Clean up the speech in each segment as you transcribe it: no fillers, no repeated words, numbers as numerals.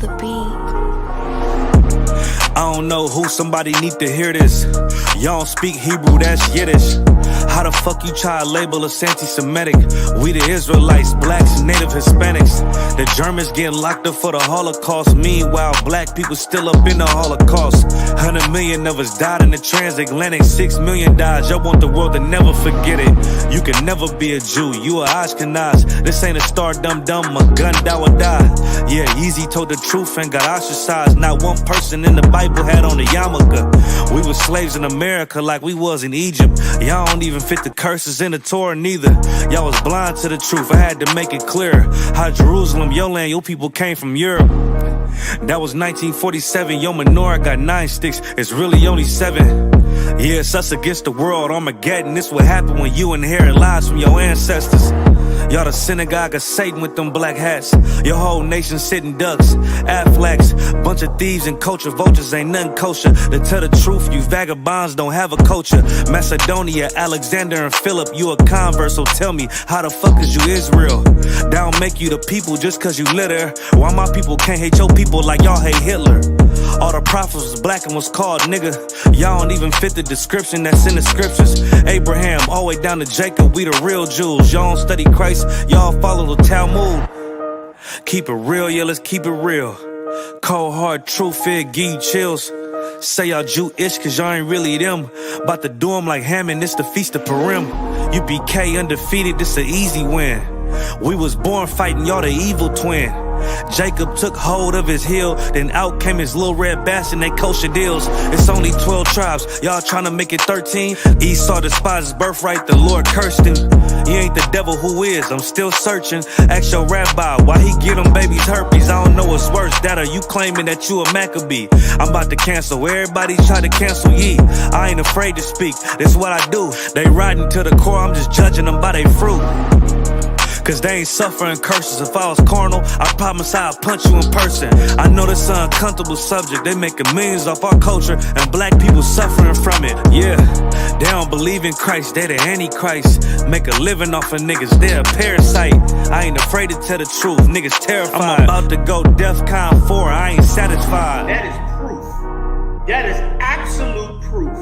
the beat. I don't know who, somebody need to hear this. Y'all don't speak Hebrew, that's Yiddish. How the fuck you try to label us anti-Semitic? We the Israelites, blacks, native Hispanics. The Germans getting locked up for the Holocaust. Meanwhile, black people still up in the Holocaust. 100 million of us died in the transatlantic. 6 million died. Y'all want the world to never forget it. You can never be a Jew, you a Ashkenaz. This ain't a star dum-dum, a gun that would die. Yeah, Yeezy told the truth and got ostracized. Not one person in the Bible had on a yarmulke. We were slaves in America like we was in Egypt. Y'all don't even fit the curses in the Torah neither. Y'all was blind to the truth, I had to make it clear. How Jerusalem, your land, your people came from Europe. That was 1947, your menorah got 9 sticks, it's really only 7. Yeah, it's us against the world, Armageddon. This what happened when you inherit lies from your ancestors. Y'all the synagogue of Satan with them black hats. Your whole nation sitting ducks, Aflacs. Bunch of thieves and culture vultures, ain't nothing kosher. To tell the truth, you vagabonds don't have a culture. Macedonia, Alexander and Philip, you a convert, so tell me, how the fuck is you Israel? That don't make you the people just cause you litter. Why my people can't hate your people like y'all hate Hitler? All the prophets was black and was called nigga. Y'all don't even fit the description that's in the scriptures. Abraham, all the way down to Jacob, we the real Jews. Y'all don't study Christ, y'all follow the Talmud. Keep it real, yeah, let's keep it real. Cold hard truth, it give you chills. Say y'all Jewish cause y'all ain't really them. About to do them like Hammond, it's the Feast of Purim. UPK undefeated, this an easy win. We was born fighting, y'all the evil twin. Jacob took hold of his heel, then out came his little red bastard, they kosher deals. It's only 12 tribes, y'all trying to make it 13. Esau despised his birthright, the Lord cursed him. He ain't the devil, who is? I'm still searching. Ask your rabbi, why he get them babies herpes? I don't know what's worse, that or you claiming that you a Maccabee. I'm about to cancel, everybody try to cancel ye. I ain't afraid to speak, this what I do. They riding to the core, I'm just judging them by their fruit. Cause they ain't suffering curses. If I was carnal, I promise I'd punch you in person. I know this an uncomfortable subject. They making millions off our culture and black people suffering from it. Yeah, they don't believe in Christ, they the Antichrist. Make a living off of niggas, they a parasite. I ain't afraid to tell the truth, niggas terrified. I'm about to go DEFCON 4, I ain't satisfied. That is proof. That is absolute proof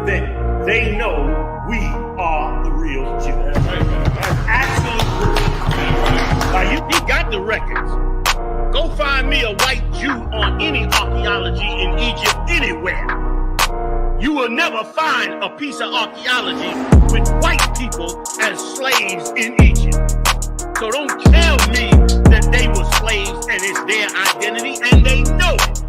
that they know we are the real Jews. That's absolute proof. Now you got the records. Go find me a white Jew on any archaeology in Egypt anywhere. You will never find a piece of archaeology with white people as slaves in Egypt. So don't tell me that they were slaves and it's their identity, and they know it.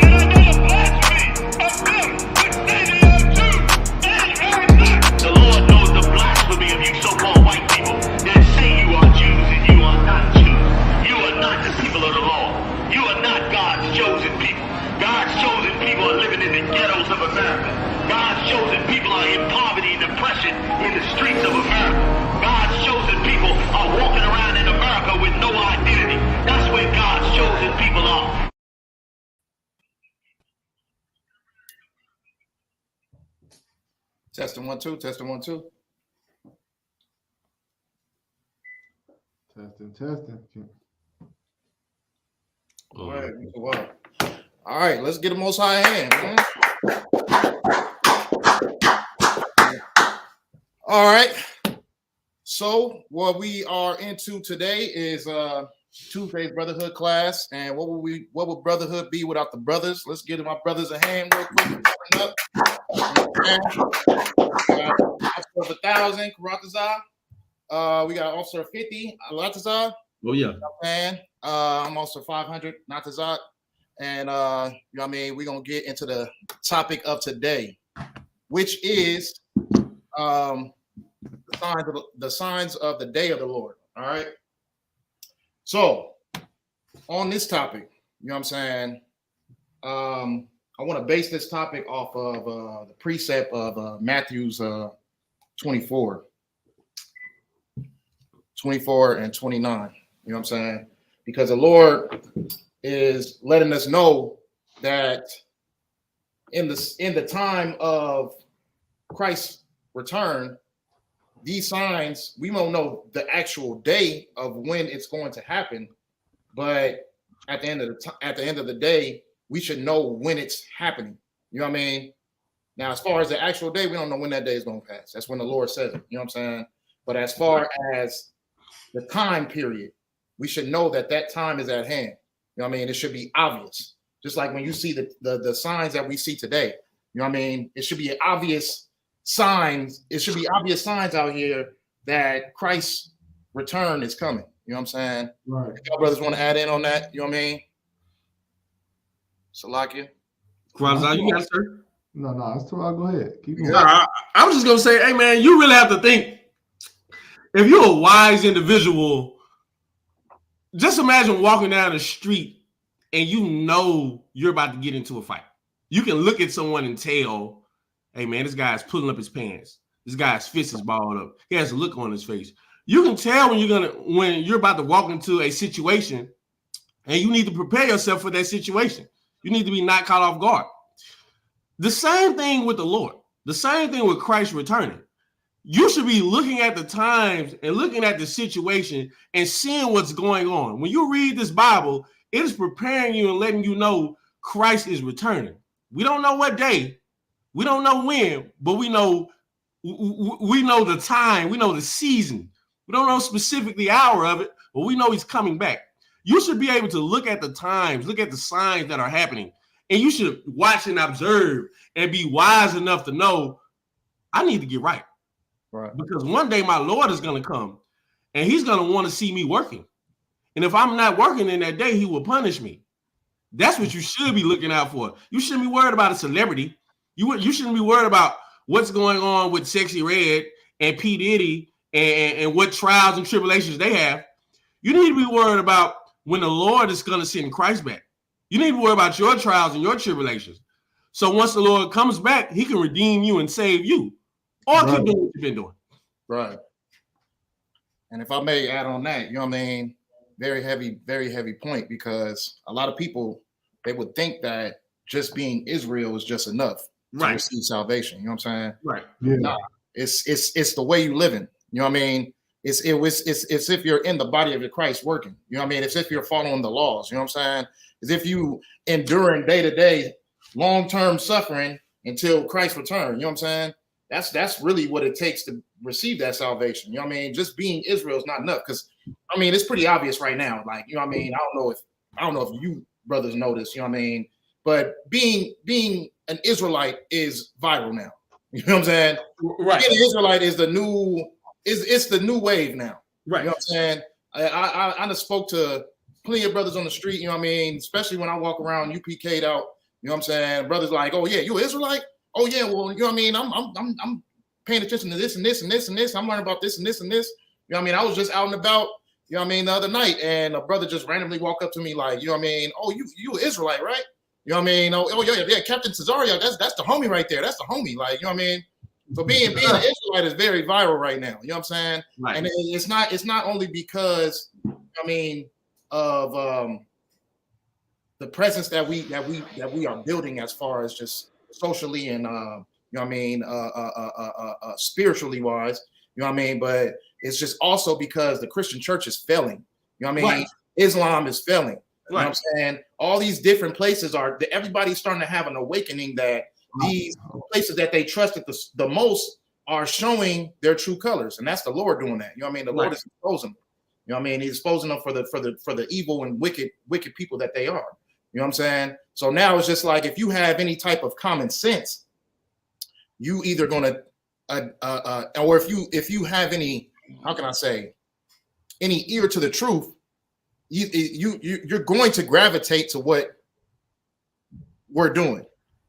And another blasphemy of them which say they are Jews and are not. The Lord knows the blasphemy of you so-called white people that say you are Jews and you are not Jews. You are not the people of the law. You are not God's chosen people. God's chosen people are living in the ghettos of America. God's chosen people are in poverty and depression in the streets of America. God's chosen people are walking around in America with no identity. That's where God's chosen people are. Testing 1 2, testing 1 2. Testing. All right, let's get the Most High hand, man. All right. So what we are into today is Tuesday's brotherhood class, and what would brotherhood be without the brothers? Let's give my brothers a hand real quick. Up. Officer of 1,000, Karatazar. We got Officer of 50, Alatazar. Oh yeah. Man, I'm Officer 500, Natazar. And you know what I mean, we're gonna get into the topic of today, which is the signs of the day of the Lord. All right. So on this topic, you know what I'm saying? I want to base this topic off of the precept of Matthew's 24 and 29. You know what I'm saying? Because the Lord is letting us know that in the time of Christ's return, these signs, we won't know the actual day of when it's going to happen, but at the end of the day, we should know when it's happening. You know what I mean? Now, as far as the actual day, we don't know when that day is going to pass. That's when the Lord says it. You know what I'm saying? But as far as the time period, we should know that that time is at hand. You know what I mean? It should be obvious. Just like when you see the signs that we see today. You know what I mean? It should be obvious signs. It should be obvious signs out here that Christ's return is coming. You know what I'm saying? Right. Y'all brothers want to add in on that? You know what I mean? Salakia? Kwanzaa, you got it, sir? No, that's too. I'll go ahead. Keep going. I was just gonna say, hey man, you really have to think. If you're a wise individual, just imagine walking down the street and you know you're about to get into a fight. You can look at someone and tell, hey man, this guy's pulling up his pants. This guy's fist is balled up. He has a look on his face. You can tell when you're about to walk into a situation, and you need to prepare yourself for that situation. You need to be not caught off guard. The same thing with the Lord. The same thing with Christ returning. You should be looking at the times and looking at the situation and seeing what's going on. When you read this Bible, it is preparing you and letting you know Christ is returning. We don't know what day, we don't know when, but we know the time, we know the season. We don't know specifically the hour of it, but we know he's coming back. You should be able to look at the times, look at the signs that are happening, and you should watch and observe and be wise enough to know, I need to get right. Right. Because one day my Lord is going to come, and he's going to want to see me working. And if I'm not working in that day, he will punish me. That's what you should be looking out for. You shouldn't be worried about a celebrity. You shouldn't be worried about what's going on with Sexy Red and P. Diddy and what trials and tribulations they have. You need to be worried about when the Lord is going to send Christ back. You need to worry about your trials and your tribulations. So once the Lord comes back, he can redeem you and save you. Or keep doing what you've been doing. Right. And if I may add on that, you know what I mean? Very heavy point, because a lot of people, they would think that just being Israel is just enough to receive salvation. You know what I'm saying? Right. Yeah. Nah, it's the way you living. You know what I mean? It's if you're in the body of the Christ working. You know what I mean? It's if you're following the laws. You know what I'm saying? It's if you enduring day to day, long-term suffering until Christ return. You know what I'm saying? That's really what it takes to receive that salvation. You know what I mean? Just being Israel is not enough, because I mean it's pretty obvious right now. Like, you know what I mean? I don't know if you brothers know this, you know what I mean? But being an Israelite is viral now. You know what I'm saying? Right. Being an Israelite is the new wave now. Right. You know what I'm saying? I just spoke to plenty of brothers on the street, you know what I mean? Especially when I walk around UPK'd out, you know what I'm saying? Brothers like, oh yeah, you an Israelite? Oh yeah, well, you know what I mean? I'm paying attention to this and this and this and this. I'm learning about this and this and this. You know what I mean? I was just out and about, you know what I mean, the other night, and a brother just randomly walked up to me like, you know what I mean? Oh, you an Israelite, right? You know what I mean? Oh yeah, Captain Cesario, that's the homie right there. That's the homie, like, you know what I mean? So being an Israelite is very viral right now. You know what I'm saying? Right. And it's not only because, I mean, of the presence that we are building as far as just socially and you know what I mean, spiritually wise, you know what I mean, but it's just also because the Christian church is failing. You know what I mean? Right. Islam is failing. You know what I'm saying? All these different places everybody's starting to have an awakening that these places that they trusted the most are showing their true colors, and that's the Lord doing that. You know what I mean? The Lord is exposing them. You know what I mean? He's exposing them for the evil and wicked people that they are. You know what I'm saying? So now it's just like, if you have any type of common sense, you either gonna or if you have any, how can I say, any ear to the truth, you're going to gravitate to what we're doing.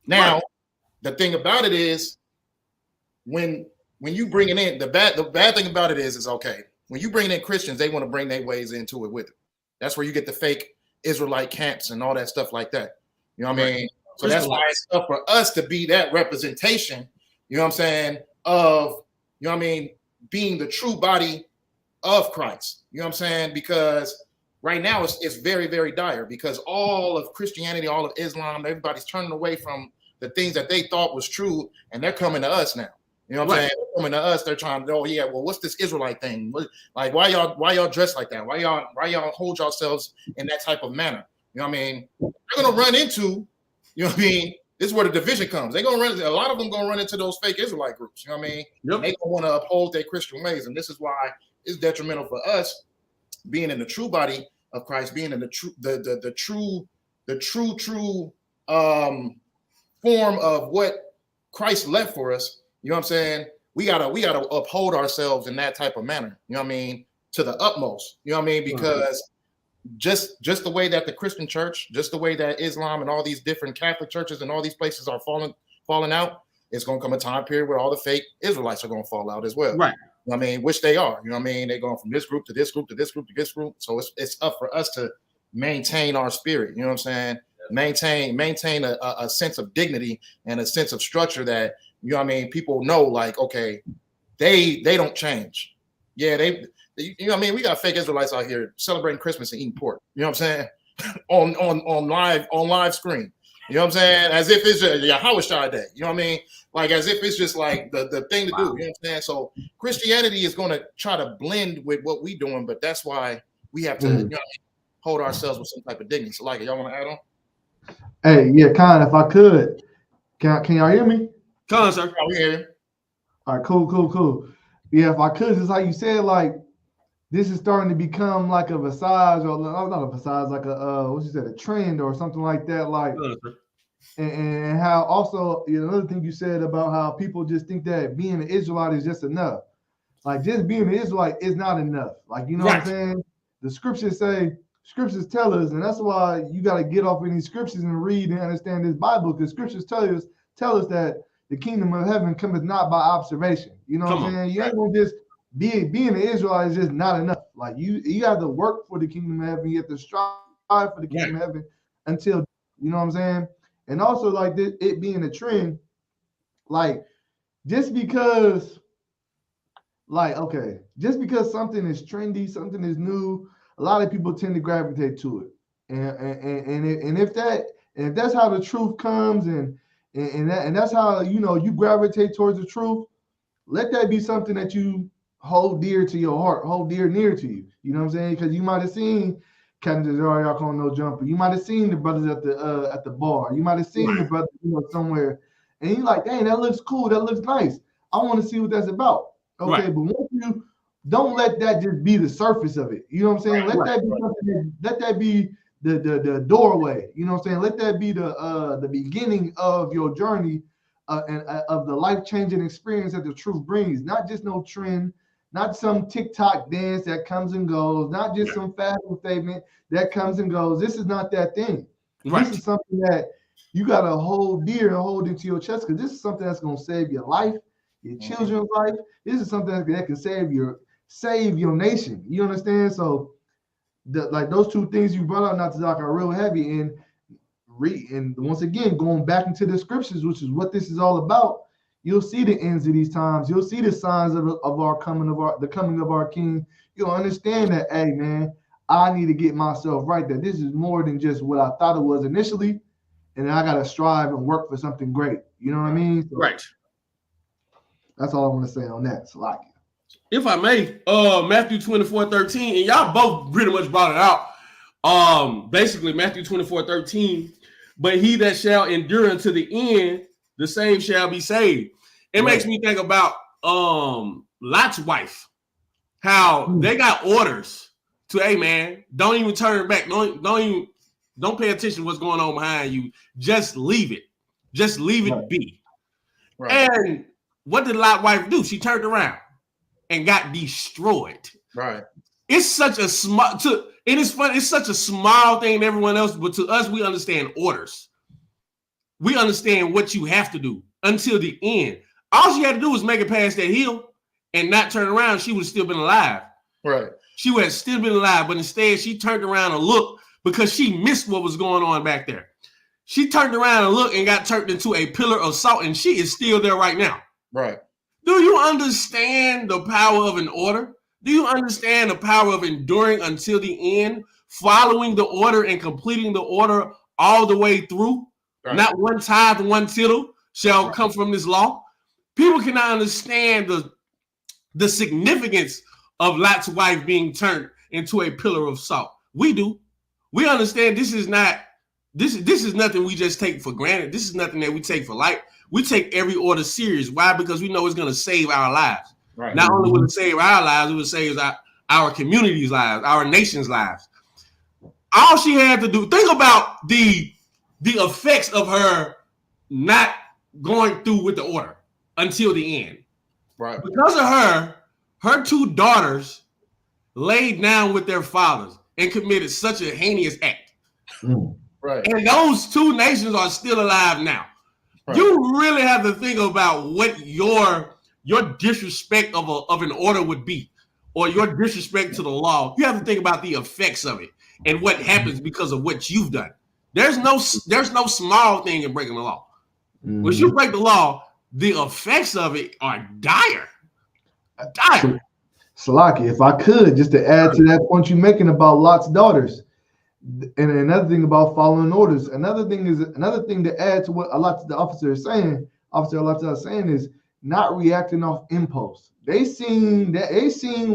Now, the thing about it is, when you bring it in, the bad thing about it is okay, when you bring in Christians, they want to bring their ways into it with it. That's where you get the fake Israelite camps and all that stuff like that. You know what I mean? So that's why it's up for us to be that representation, you know what I'm saying, of, you know what I mean, being the true body of Christ. You know what I'm saying? Because right now it's very, very dire, because all of Christianity, all of Islam, everybody's turning away from the things that they thought was true, and they're coming to us now. You know what I'm saying? They're coming to us, they're trying to, oh yeah, well, what's this Israelite thing? Like, why y'all dress like that? Why y'all hold yourselves in that type of manner? You know what I mean? They're gonna run into, you know what I mean? This is where the division comes. They're gonna run. A lot of them gonna run into those fake Israelite groups. You know what I mean? Yep. They don't want to uphold their Christian ways, and this is why it's detrimental for us being in the true body of Christ, being in the true form of what Christ left for us. You know what I'm saying? We gotta uphold ourselves in that type of manner. You know what I mean? To the utmost. You know what I mean? Because just the way that the Christian church, just the way that Islam and all these different Catholic churches and all these places are falling out, it's gonna come a time period where all the fake Israelites are gonna fall out as well. Right. You know what I mean? Which they are. You know what I mean? They're going from this group to this group to this group to this group. So it's up for us to maintain our spirit. You know what I'm saying? Maintain a sense of dignity and a sense of structure that, you know what I mean, people know, like, okay, they don't change. Yeah, you know what I mean? We got fake Israelites out here celebrating Christmas and eating pork. You know what I'm saying? on live screen. You know what I'm saying? As if it's a Yahushua day. You know what I mean? Like as if it's just like the thing to do. You know what I'm saying? So Christianity is going to try to blend with what we're doing, but that's why we have to, you know what I mean, hold ourselves with some type of dignity. So like, y'all want to add on? Hey, yeah, Con, if I could, can y'all hear me? Con, sir. Yeah, we hear you. All right, cool. Yeah, if I could, just like you said, like this is starting to become like a visage, or not a visage, like a what you said, a trend or something like that. Like, and how also, you know, another thing you said about how people just think that being an Israelite is just enough. Like just being an Israelite is not enough. Like, you know what I'm saying? The scriptures tell us, and that's why you got to get off in these scriptures and read and understand this Bible, because scriptures tell us that the kingdom of heaven cometh not by observation. You know what I'm saying? You ain't gonna just being an Israelite is just not enough. Like you have to work for the kingdom of heaven. You have to strive for the kingdom of heaven until, you know what I'm saying? And also like this, it being a trend, like just because something is trendy, something is new, a lot of people tend to gravitate to it. And if that's how the truth comes and that's how, you know, you gravitate towards the truth, let that be something that you hold dear to your heart, hold dear near to you. You know what I'm saying? Because you might have seen Captain Desire, y'all call no jumper. You might have seen the brothers at the bar. You might have seen the brothers, you know, somewhere, and you're like, dang, that looks cool. That looks nice. I want to see what that's about. Okay, but once you don't let that just be the surface of it. You know what I'm saying? Let that be something. Let that be the doorway. You know what I'm saying? Let that be the beginning of your journey and of the life-changing experience that the truth brings. Not just no trend, not some TikTok dance that comes and goes, not just some fashion statement that comes and goes. This is not that thing. This is something that you got to hold dear and hold into your chest, because this is something that's going to save your life, your children's life. This is something that can save your nation. You understand? So like those two things you brought out, Natazak, are real heavy. And once again, going back into the scriptures, which is what this is all about, you'll see the ends of these times. You'll see the signs of the coming of our King. You'll understand that, hey man, I need to get myself right. That this is more than just what I thought it was initially, and I gotta strive and work for something great. You know what I mean? So that's all I want to say on that. So like, if I may, Matthew 24:13, and y'all both pretty much brought it out. Basically Matthew 24:13, but he that shall endure unto the end, the same shall be saved. It makes me think about Lot's wife, how they got orders to, hey man, don't even turn back, don't pay attention to what's going on behind you, just leave it be. And what did Lot's wife do? She turned around and got destroyed. It's such a small it's such a small thing to everyone else, but to us, we understand orders. We understand what you have to do until the end. All she had to do was make it past that hill and not turn around. She would have still been alive. She would have still been alive, but instead she turned around and looked, because she missed what was going on back there. She turned around and looked and got turned into a pillar of salt, and she is still there right now. Do you understand the power of an order? Do you understand the power of enduring until the end, following the order and completing the order all the way through? Not one tithe, one tittle shall come from this law. People cannot understand the significance of Lot's wife being turned into a pillar of salt. We do. we understand this is not this is nothing we just take for granted. This is nothing that we take for light. We take every order serious. Why? Because we know it's going to save our lives. Right. Not only will it save our lives, it will save our community's lives, our nation's lives. All she had to do, think about the effects of her not going through with the order until the end. Right. Because of her 2 daughters laid down with their fathers and committed such a heinous act. Right. And those 2 nations are still alive now. Right. You really have to think about what your disrespect of an order would be, or your disrespect to the law. You have to think about the effects of it and what happens because of what you've done. There's no small thing in breaking the law. When you break the law, the effects of it are dire. Dire. Salaki, if I could, just to add to that point you're making about Lot's daughters, and another thing about following orders. Another thing to add to what the officer is saying. Officer Allah is saying is not reacting off impulse. They seen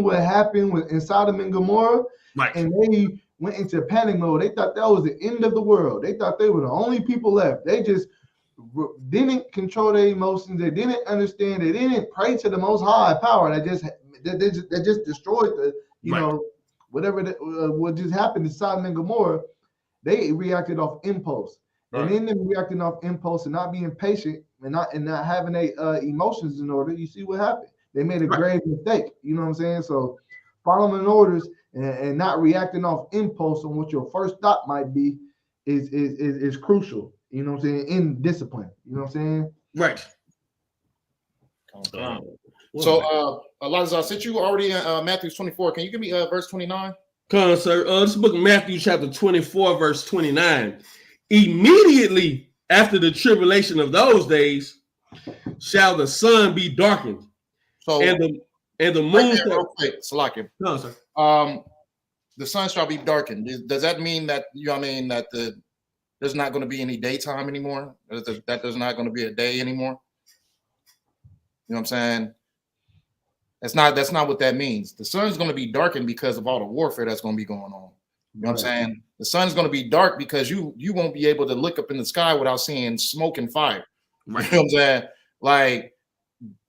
what happened in Sodom and Gomorrah, right? And they went into panic mode. They thought that was the end of the world. They thought they were the only people left. They just didn't control their emotions. They didn't understand. They didn't pray to the Most High Power that just destroyed the whatever what just happened in Sodom and Gomorrah. They reacted off impulse, and in them reacting off impulse and not being patient and not having their emotions in order. You see what happened? They made a grave mistake. You know what I'm saying? So following orders and not reacting off impulse on what your first thought might be is crucial. You know what I'm saying? In discipline. You know what I'm saying? Right. So, Elijah, since you already in Matthew 24, can you give me verse 29? Come on, sir. This book of Matthew, chapter 24, verse 29. Immediately after the tribulation of those days, shall the sun be darkened, so and the moon. Salakia. No, sir. The sun shall be darkened. Does that mean that that there's not going to be any daytime anymore? That there's not going to be a day anymore? You know what I'm saying? That's not what that means. The sun's going to be darkened because of all the warfare that's going to be going on. You know what I'm saying? The sun's going to be dark because you won't be able to look up in the sky without seeing smoke and fire. Right. You know what I'm saying? Like,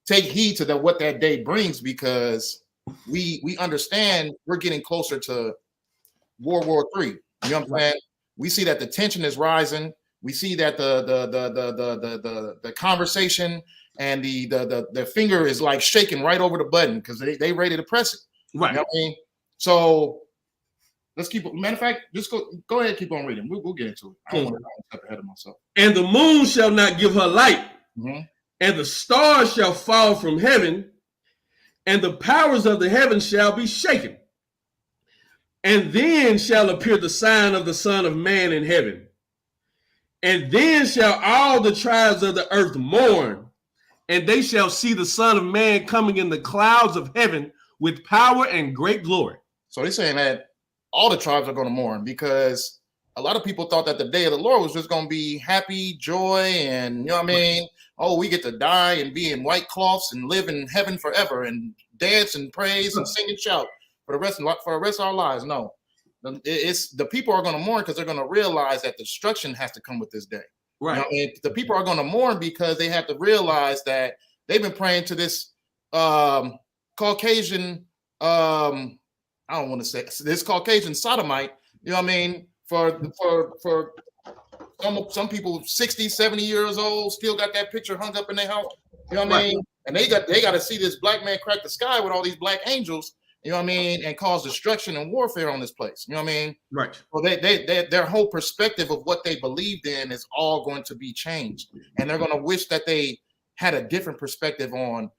take heed to what that day brings, because we understand we're getting closer to World War III. You know what I'm saying? We see that the tension is rising. We see that the conversation and the finger is like shaking right over the button because they ready to press it. Right. You know what I mean? So let's keep. Matter of fact, just go ahead, keep on reading. We'll get into it. I don't want to step ahead of myself. And the moon shall not give her light, and the stars shall fall from heaven, and the powers of the heavens shall be shaken. And then shall appear the sign of the Son of Man in heaven. And then shall all the tribes of the earth mourn, and they shall see the Son of Man coming in the clouds of heaven with power and great glory. So they're saying that all the tribes are going to mourn, because a lot of people thought that the day of the Lord was just going to be happy, joy, and you know what I mean? Oh, we get to die and be in white cloths and live in heaven forever and dance and praise and sing and shout for the rest of our lives. No, it's the people are going to mourn because they're going to realize that destruction has to come with this day. Right. You know what I mean? The people are going to mourn because they have to realize that they've been praying to this Caucasian, I don't want to say this Caucasian sodomite, you know what I mean? For some people 60, 70 years old, still got that picture hung up in their house, you know what I mean? And they got to see this black man crack the sky with all these black angels, you know what I mean, and cause destruction and warfare on this place. You know what I mean? Right. Well, their whole perspective of what they believed in is all going to be changed, and they're going to wish that they had a different perspective on,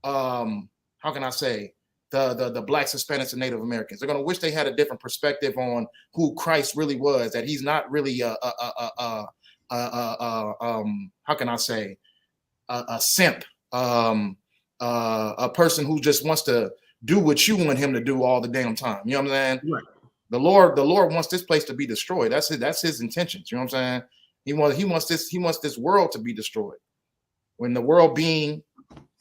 how can I say, the Blacks, Hispanics, and Native Americans. They're going to wish they had a different perspective on who Christ really was. That he's not really how can I say, a simp, a person who just wants to do what you want him to do all the damn time. You know what I'm saying? Right. The Lord wants this place to be destroyed. That's his intentions. You know what I'm saying? He wants this world to be destroyed. When the world being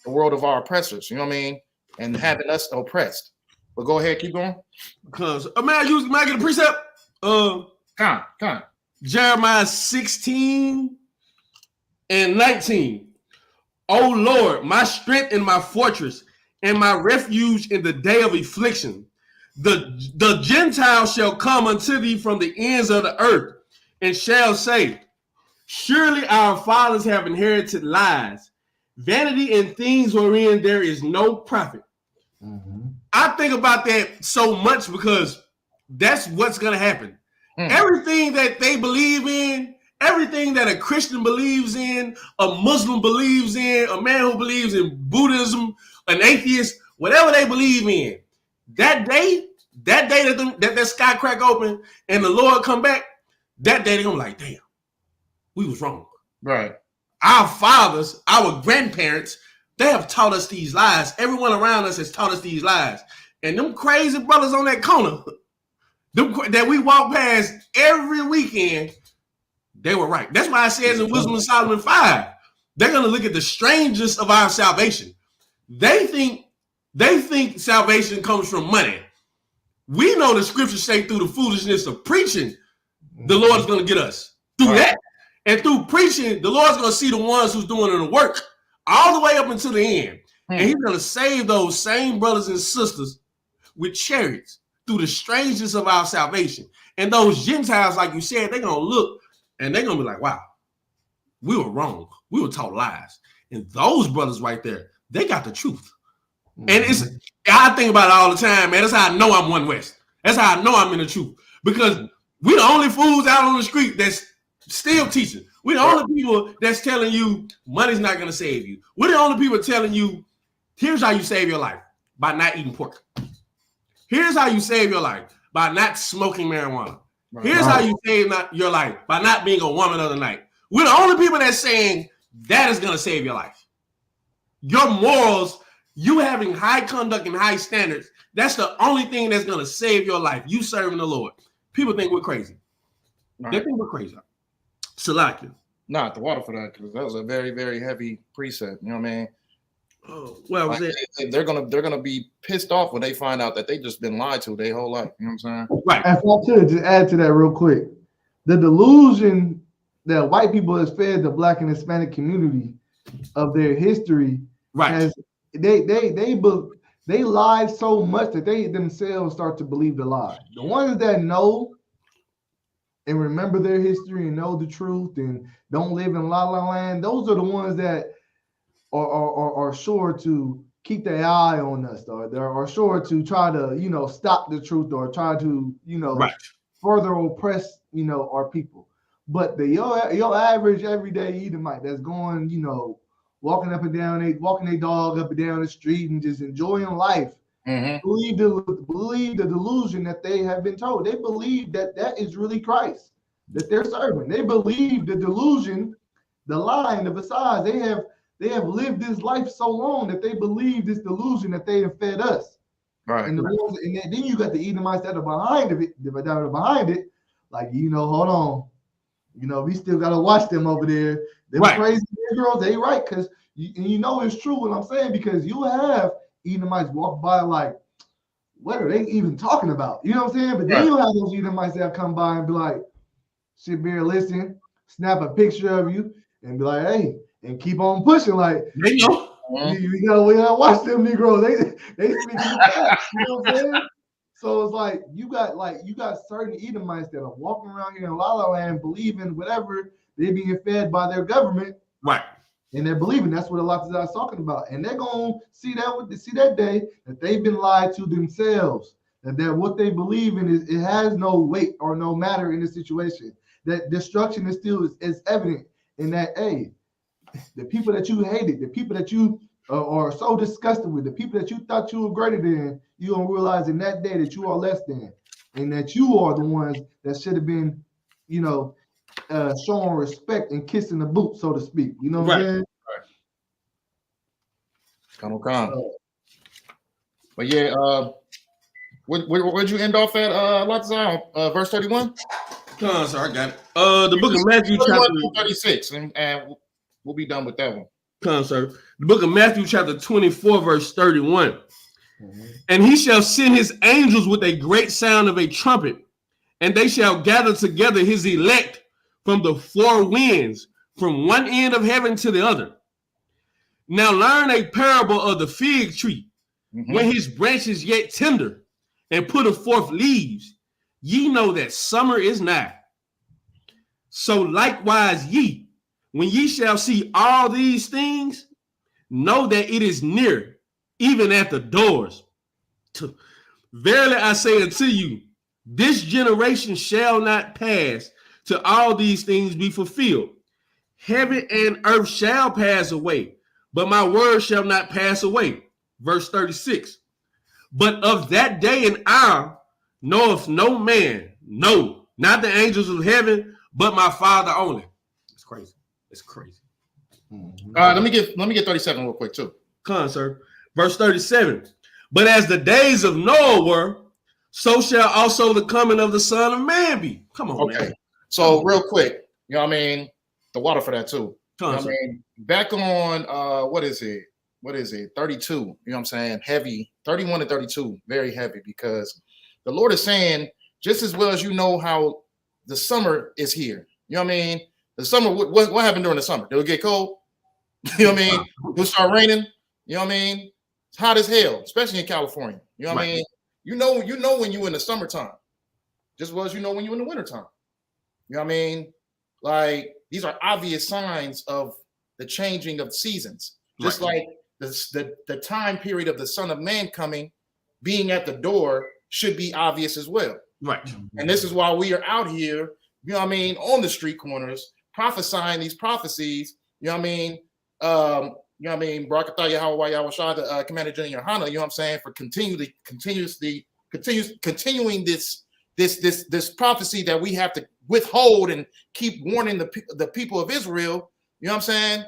the world of our oppressors, you know what I mean? And having us oppressed. But go ahead, keep going. Because may I get a precept? Come. Jeremiah 16:19. O Lord, my strength and my fortress, and my refuge in the day of affliction. The Gentiles shall come unto thee from the ends of the earth, and shall say, surely our fathers have inherited lies, vanity and things wherein there is no profit. Mm-hmm. I think about that so much because that's what's going to happen. Everything that they believe in, everything that a Christian believes in, a Muslim believes in, a man who believes in Buddhism, an atheist, whatever they believe in, that day that sky crack open and the Lord come back, that day they're gonna be like, damn, we was wrong. Right. Our fathers, our grandparents, they have taught us these lies. Everyone around us has taught us these lies. And them crazy brothers on that corner that we walk past every weekend, they were right. That's why it says in Wisdom of Solomon 5, they're going to look at the strangest of our salvation. They think salvation comes from money. We know the scriptures say through the foolishness of preaching, the Lord is going to get us through that. And through preaching, the Lord's going to see the ones who's doing the work all the way up until the end. And he's going to save those same brothers and sisters with chariots through the strangeness of our salvation. And those Gentiles, like you said, they're going to look and they're going to be like, wow, we were wrong. We were taught lies. And those brothers right there, they got the truth. And I think about it all the time, man. That's how I know I'm One West. That's how I know I'm in the truth. Because we the only fools out on the street that's still teaching. We're the only people that's telling you money's not going to save you. We're the only people telling you, here's how you save your life, by not eating pork. Here's how you save your life, by not smoking marijuana. Here's how you save your life, by not being a woman of the night. We're the only people that's saying that is going to save your life. Your morals, you having high conduct and high standards, that's the only thing that's going to save your life. You serving the Lord. People think we're crazy. They think we're crazy. Salakia. Not the water for that, because that was a very, very heavy precept. You know what I mean? Oh, well, like, they're gonna be pissed off when they find out that they just been lied to their whole life. You know what I'm saying? Right. If I could just add to that real quick, the delusion that white people has fed the Black and Hispanic community of their history, has they lie so much that they themselves start to believe the lie. The ones that know and remember their history and know the truth and don't live in la la land, those are the ones that are sure to keep their eye on us, or they are sure to try to, stop the truth or try to, further oppress, our people. But your average everyday Edomite that's going, walking up and down, walking their dog up and down the street and just enjoying life, believe the delusion that they have been told. They believe that is really Christ that they're serving. They believe the delusion, the lie, and the facade. They have lived this life so long that they believe this delusion that they have fed us. Right. And then you got the Edomites that are behind it, like, hold on. We still got to watch them over there. Them crazy girls, they right. Because it's true what I'm saying, because you have Edomites walk by like, what are they even talking about? You know what I'm saying? But then you have those Edomites that come by and be like, sit there, listen, snap a picture of you and be like, hey, and keep on pushing. Like, we gotta watch them Negroes. They speak the you know what I'm saying? So it's like you got certain Edomites that are walking around here in La La Land believing whatever they're being fed by their government. Right. And they're believing that's what a lot of us are talking about. And they're gonna see that day that they've been lied to themselves. That what they believe in it has no weight or no matter in the situation. That destruction is still is evident in that, hey, the people that you hated, the people that you are so disgusted with, the people that you thought you were greater than, you don't realize in that day that you are less than, and that you are the ones that should have been, showing respect and kissing the boot, so to speak. You know what I'm saying? Right. But yeah, where'd you end off at, Latazar? Verse 31? Sir, I got it. The book of Matthew, chapter 36, and we'll be done with that one. Come on, sir. The book of Matthew, chapter 24, verse 31. And he shall send his angels with a great sound of a trumpet, and they shall gather together his elect from the four winds, from one end of heaven to the other. Now learn a parable of the fig tree. When his branch is yet tender and putteth forth leaves, ye know that summer is nigh. So likewise ye, when ye shall see all these things, know that it is near, even at the doors. Verily I say unto you, this generation shall not pass till all these things be fulfilled. Heaven and earth shall pass away, but my word shall not pass away. Verse 36. But of that day and hour knoweth no man, no, not the angels of heaven, but my Father only. It's crazy. It's crazy. Let me get 37 real quick too. Come on, sir. Verse 37. But as the days of Noah were, so shall also the coming of the Son of Man be. Come on, okay. Man. So real quick, you know what I mean? The water for that too. Come on, you know what I mean? Back on what is it? 32. You know what I'm saying? Heavy. 31 and 32, very heavy, because the Lord is saying, just as well as you know how the summer is here. You know what I mean? The summer, what happened during the summer? Did it get cold? You know what I mean? It'll start raining. You know what I mean? It's hot as hell, especially in California. You know what I mean? You know when you're in the summertime, just as well as you know when you're in the wintertime. You know what I mean? Like, these are obvious signs of the changing of seasons. Just like the time period of the Son of Man coming, being at the door, should be obvious as well. Right. And this is why we are out here, you know what I mean, on the street corners, prophesying these prophecies, you know what I mean? You know what I mean? Barakatah Yahweh Yahweh Commander General Yohana, you know what I'm saying? For continuing this prophecy that we have to withhold and keep warning the people of Israel, you know what I'm saying?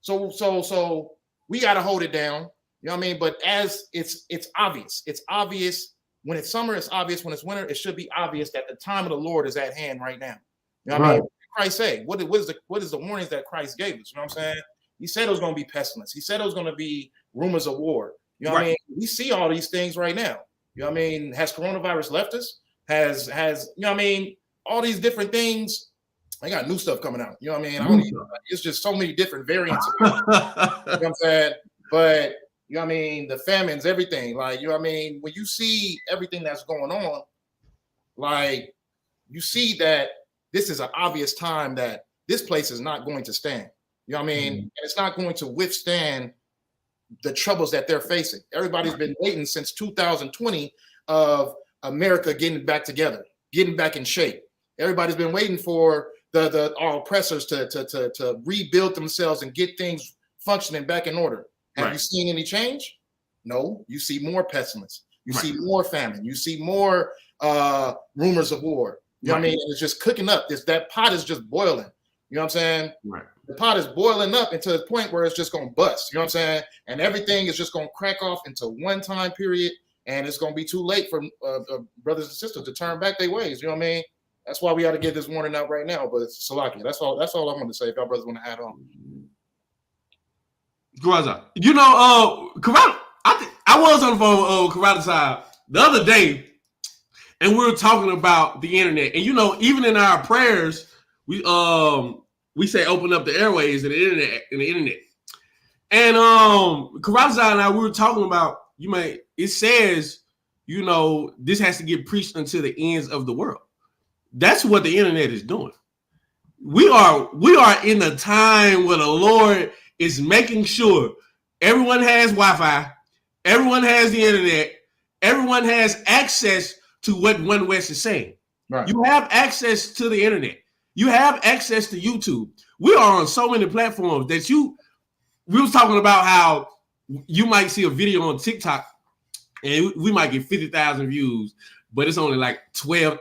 So we got to hold it down, you know what I mean? But as it's obvious when it's summer, it's obvious when it's winter, it should be obvious that the time of the Lord is at hand right now. You know what I mean? Christ said, what is the warnings that Christ gave us? You know what I'm saying? He said it was going to be pestilence. He said it was going to be rumors of war. You know what I mean? We see all these things right now. You know what I mean? Has coronavirus left us? Has you know what I mean? All these different things. I got new stuff coming out. You know what I mean? It's just so many different variants of it. You know what I'm saying? But you know what I mean? The famines, everything. Like, you know what I mean? When you see everything that's going on, like, you see that this is an obvious time that this place is not going to stand. You know what I mean? And it's not going to withstand the troubles that they're facing. Everybody's been waiting since 2020 of America getting back together, getting back in shape. Everybody's been waiting for our oppressors to rebuild themselves and get things functioning back in order. Have you seen any change? No. You see more pestilence. You see more famine. You see more rumors of war. You know what I mean? And it's just cooking up. That pot is just boiling. You know what I'm saying? The pot is boiling up into the point where it's just going to bust. You know what I'm saying? And everything is just going to crack off into one time period. And it's going to be too late for brothers and sisters to turn back their ways. You know what I mean? That's why we got to get this warning out right now. But it's Salakia. That's all I wanted to say. If y'all brothers want to add on. You know, Karate, I was on the phone with Karate side the other day, and we were talking about the internet. And you know, even in our prayers, we say open up the airways and the internet. And Karate side and I, we were talking about, it says, you know, this has to get preached until the ends of the world. That's what the internet is doing. We are in a time where the Lord is making sure everyone has Wi-Fi, everyone has the internet, everyone has access to what One West is saying. You have access to the internet. You have access to YouTube. We are on so many platforms that we was talking about how you might see a video on TikTok and we might get 50,000 views, but it's only like 12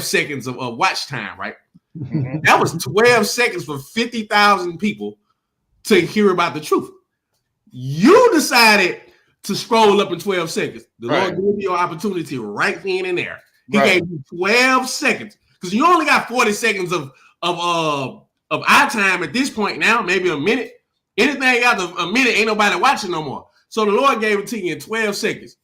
seconds of watch time, right? That was 12 seconds for 50,000 people to hear about the truth. You decided to scroll up in 12 seconds. The Lord gave you an opportunity right then and there. He gave you 12 seconds because you only got 40 seconds of eye time at this point now, maybe a minute. Anything after a minute, ain't nobody watching no more. So the Lord gave it to you in 12 seconds.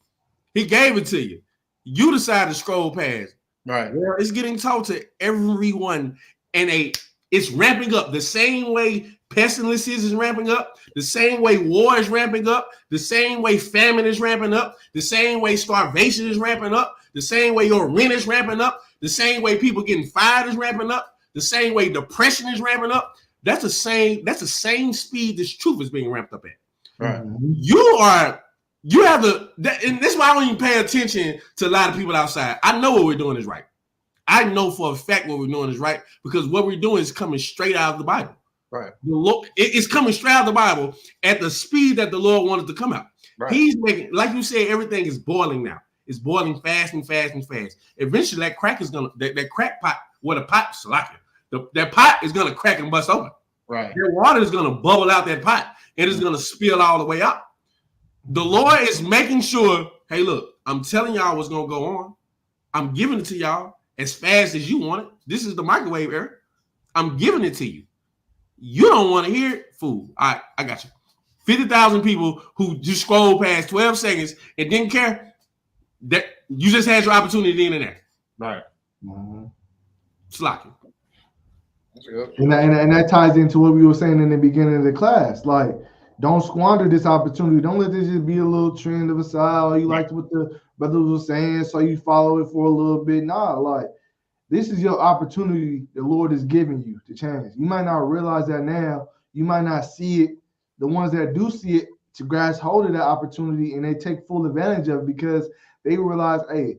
He gave it to you. You decided to scroll past. Right. It's getting taught to everyone, and it's ramping up the same way pestilences is ramping up, the same way war is ramping up, the same way famine is ramping up, the same way starvation is ramping up, the same way your rent is ramping up, the same way people getting fired is ramping up, the same way depression is ramping up. That's the same speed this truth is being ramped up at. Right. You have to, and this is why I don't even pay attention to a lot of people outside. I know what we're doing is right. I know for a fact what we're doing is right because what we're doing is coming straight out of the Bible. Right. It's coming straight out of the Bible at the speed that the Lord wanted to come out. Right. He's making, like you said, everything is boiling now. It's boiling fast and fast and fast. Eventually, that crack is gonna, that crack pot, what a pot, that pot is gonna crack and bust open. Right. That water is gonna bubble out that pot and it's gonna spill all the way out. The Lord is making sure, hey, look, I'm telling y'all what's gonna go on. I'm giving it to y'all as fast as you want it. This is the microwave era. I'm giving it to you. You don't want to hear it, fool. All right, I got you. 50,000 people who just scrolled past 12 seconds and didn't care. That you just had your opportunity in there. Right. Slocking. And that ties into what we were saying in the beginning of the class. Like, don't squander this opportunity. Don't let this just be a little trend of a side. Or you liked what the brothers were saying, so you follow it for a little bit. Nah, like, this is your opportunity the Lord is giving you to change. You might not realize that now. You might not see it. The ones that do see it to grasp hold of that opportunity and they take full advantage of it because they realize, hey,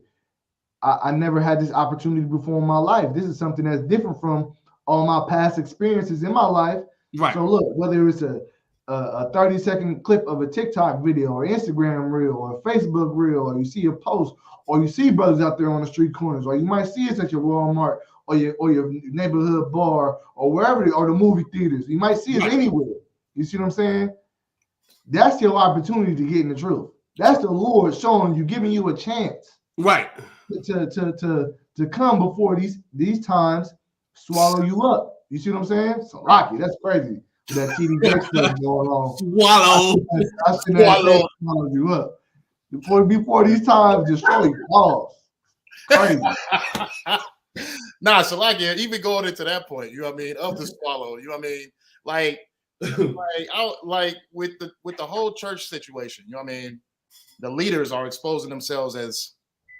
I never had this opportunity before in my life. This is something that's different from all my past experiences in my life. Right. So look, whether it's a 30-second clip of a TikTok video or Instagram reel or Facebook reel, or you see a post, or you see brothers out there on the street corners, or you might see us at your Walmart or your neighborhood bar or wherever, or the movie theaters. You might see us anywhere. You see what I'm saying? That's your opportunity to get in the truth. That's the Lord showing you, giving you a chance. Right. To come before these times swallow you up. You see what I'm saying? So Rocky, that's crazy. That TD Jakes stuff going on. Swallow you up. Before these times destroy you. Pause. Crazy. Nah, so like even going into that point, you know what I mean, of the swallow, you know what I mean? Like with the whole church situation, you know what I mean? The leaders are exposing themselves as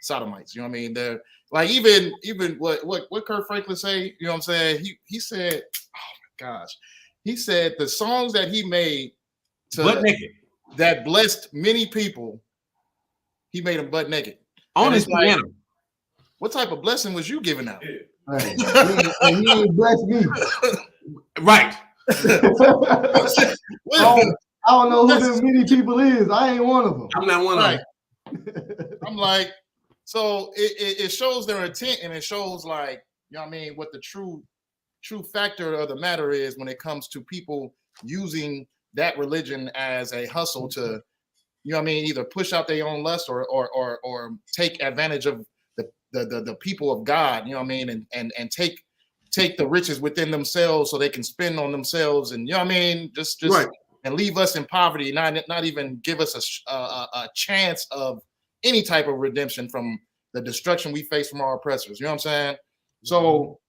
sodomites, you know what I mean? They're like even what Kurt Franklin say, you know what I'm saying? He said, oh my gosh, he said the songs that he made that blessed many people, he made them butt naked. On his piano. Like, what type of blessing was you giving out? Right. He ain't blessed me. Right. I don't know who them many people is. I ain't one of them. I'm not one of them. I'm like, so it shows their intent, and it shows, like, you know what I mean, what the true factor of the matter is when it comes to people using that religion as a hustle to, you know what I mean, either push out their own lust or take advantage of the people of God, you know what I mean, and take the riches within themselves so they can spend on themselves, and you know what I mean, just right. And leave us in poverty, not even give us a chance of any type of redemption from the destruction we face from our oppressors. You know what I'm saying? So,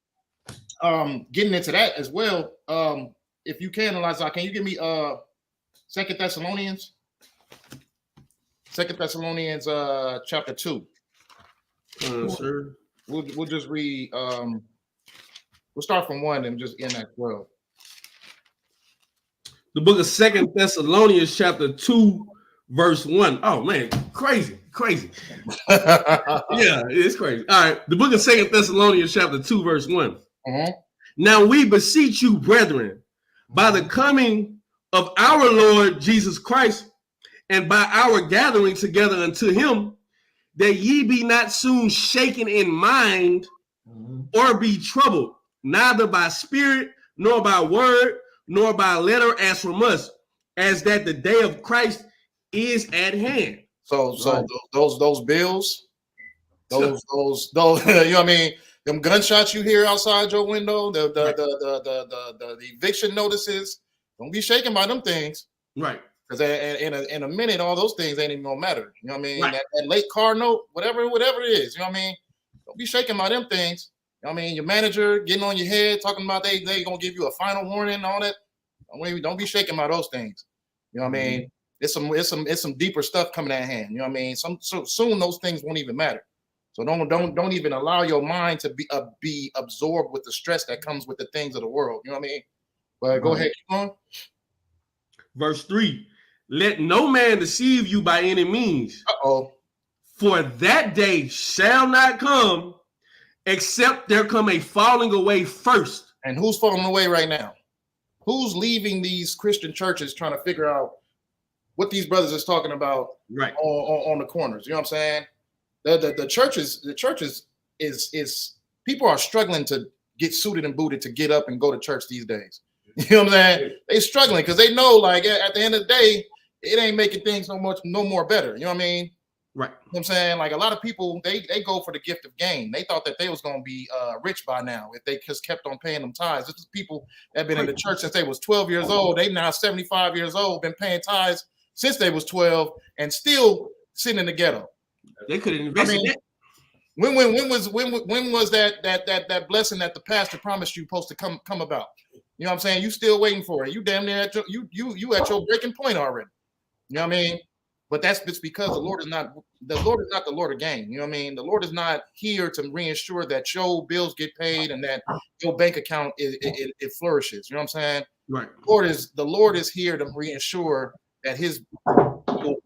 getting into that as well. If you can, Elijah, can you give me 2 Thessalonians? 2 Thessalonians chapter 2. Sir. We'll just read. We'll start from 1 and just end at 12. The book of 2 Thessalonians chapter 2, verse 1. Oh man, crazy. Yeah, it's crazy. All right. The book of 2 Thessalonians chapter 2, verse 1. Now we beseech you, brethren, by the coming of our Lord Jesus Christ, and by our gathering together unto him, that ye be not soon shaken in mind, or be troubled, neither by spirit, nor by word, nor by letter as from us, as that the day of Christ is at hand. So those bills, those you know what I mean, them gunshots you hear outside your window, the eviction notices, don't be shaken by them things. Right. Because in a minute, all those things ain't even gonna matter. You know what I mean? Right. That late car note, whatever it is, you know what I mean? Don't be shaken by them things. I mean, your manager getting on your head, talking about they gonna give you a final warning and all that. Don't be shaken by those things. You know what I mean? It's some deeper stuff coming at hand. You know what I mean? Soon those things won't even matter. So don't even allow your mind to be absorbed with the stress that comes with the things of the world. You know what I mean? But go ahead, keep going. Verse 3. Let no man deceive you by any means. For that day shall not come except there come a falling away first. And who's falling away right now? Who's leaving these Christian churches trying to figure out what these brothers is talking about right on the corners? You know what I'm saying? The churches is people are struggling to get suited and booted to get up and go to church these days. You know what I'm saying? They struggling because they know, like, at the end of the day, it ain't making things no more better. You know what I mean? Right. You know what I'm saying? Like, a lot of people, they go for the gift of gain. They thought that they was going to be rich by now if they just kept on paying them tithes. This is people that have been in the church since they was 12 years old. They now 75 years old, been paying tithes since they was 12 and still sitting in the ghetto. They could invest in it. When was that blessing that the pastor promised you supposed to come about? You know what I'm saying? You still waiting for it. You damn near at your breaking point already. You know what I mean? But that's just because the Lord is not the Lord of gain. You know what I mean? The Lord is not here to reassure that your bills get paid and that your bank account it flourishes. You know what I'm saying? Right. The Lord is here to reassure that his, you know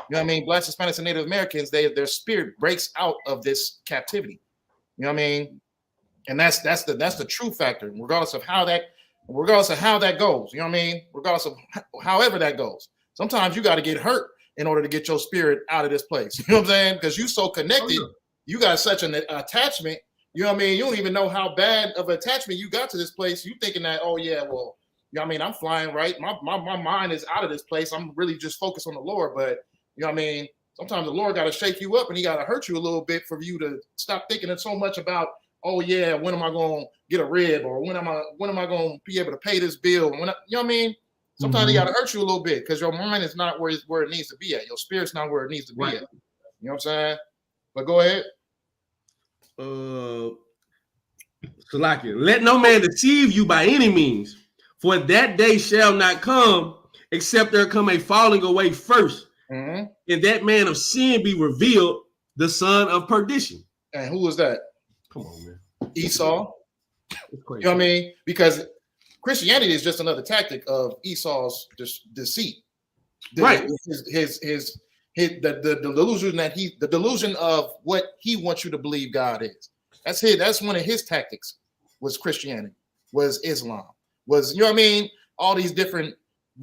what I mean, Blacks, Hispanics, and Native Americans, their spirit breaks out of this captivity. You know what I mean? And that's the true factor, regardless of how that goes. You know what I mean? Regardless of however that goes. Sometimes you got to get hurt in order to get your spirit out of this place. You know what I'm saying? Because you're so connected, you got such an attachment. You know what I mean? You don't even know how bad of an attachment you got to this place. You thinking that, oh yeah, well, you know what I mean? I'm flying right. My mind is out of this place. I'm really just focused on the Lord. But you know what I mean? Sometimes the Lord got to shake you up and he got to hurt you a little bit for you to stop thinking so much about, oh yeah, when am I going to get a rib, or when am I going to be able to pay this bill? You know what I mean? Sometimes he got to hurt you a little bit because your mind is not where it needs to be at. Your spirit's not where it needs to be at. You know what I'm saying? But go ahead. Salakia, let no man deceive you by any means, for that day shall not come except there come a falling away first, and that man of sin be revealed, the son of perdition. And who was that? Come on, man. Esau. You know what I mean? Because Christianity is just another tactic of Esau's deceit. Right. The delusion of what he wants you to believe God is. That's one of his tactics. Was Christianity, was Islam, was, you know what I mean? All these different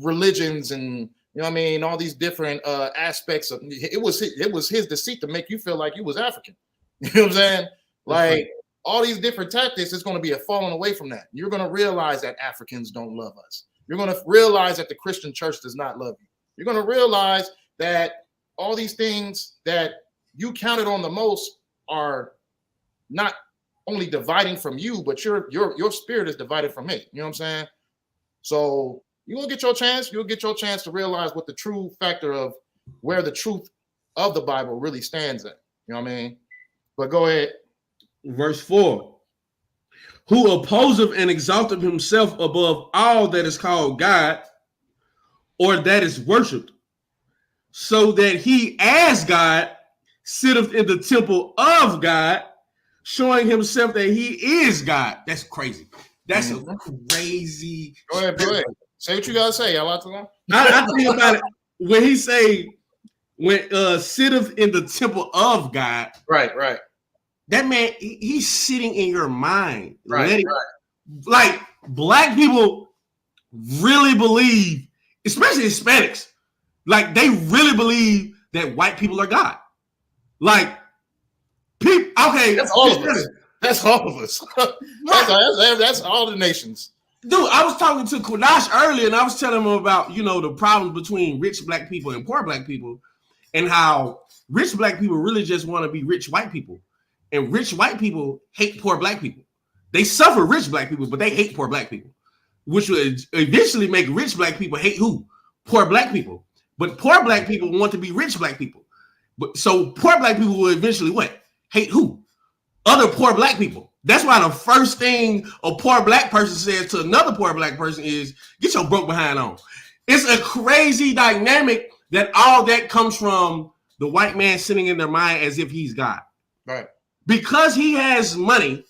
religions and, you know what I mean, all these different aspects of it was his deceit to make you feel like you was African. You know what I'm saying? Like, all these different tactics is going to be a falling away from that. You're going to realize that Africans don't love us. You're going to realize that the Christian church does not love you. You're going to realize that all these things that you counted on the most are not only dividing from you, but your spirit is divided from it. You know what I'm saying? So you will get your chance. You'll get your chance to realize what the true factor of where the truth of the Bible really stands at. You know what I mean? But go ahead. Verse 4, who opposeth and exalteth himself above all that is called God or that is worshipped, so that he as God sitteth in the temple of God, showing himself that he is God. That's crazy. That's a crazy. Go ahead. Say what you gotta say. I think about it when he say when sitteth in the temple of God. Right. That man, he's sitting in your mind. Right. Like, black people really believe, especially Hispanics, like they really believe that white people are God. Like, people, okay. That's all of us. That's all of us. That's all the nations. Dude, I was talking to Kunash earlier and I was telling him about, the problems between rich black people and poor black people, and how rich black people really just want to be rich white people. And rich white people hate poor black people. They suffer rich black people, but they hate poor black people, which would eventually make rich black people hate who? Poor black people. But poor black people want to be rich black people. But so poor black people will eventually what? Hate who? other poor black people. That's why the first thing a poor black person says to another poor black person is, get your broke behind on. It's a crazy dynamic that all that comes from the white man sitting in their mind as if he's God. Right. Because he has money,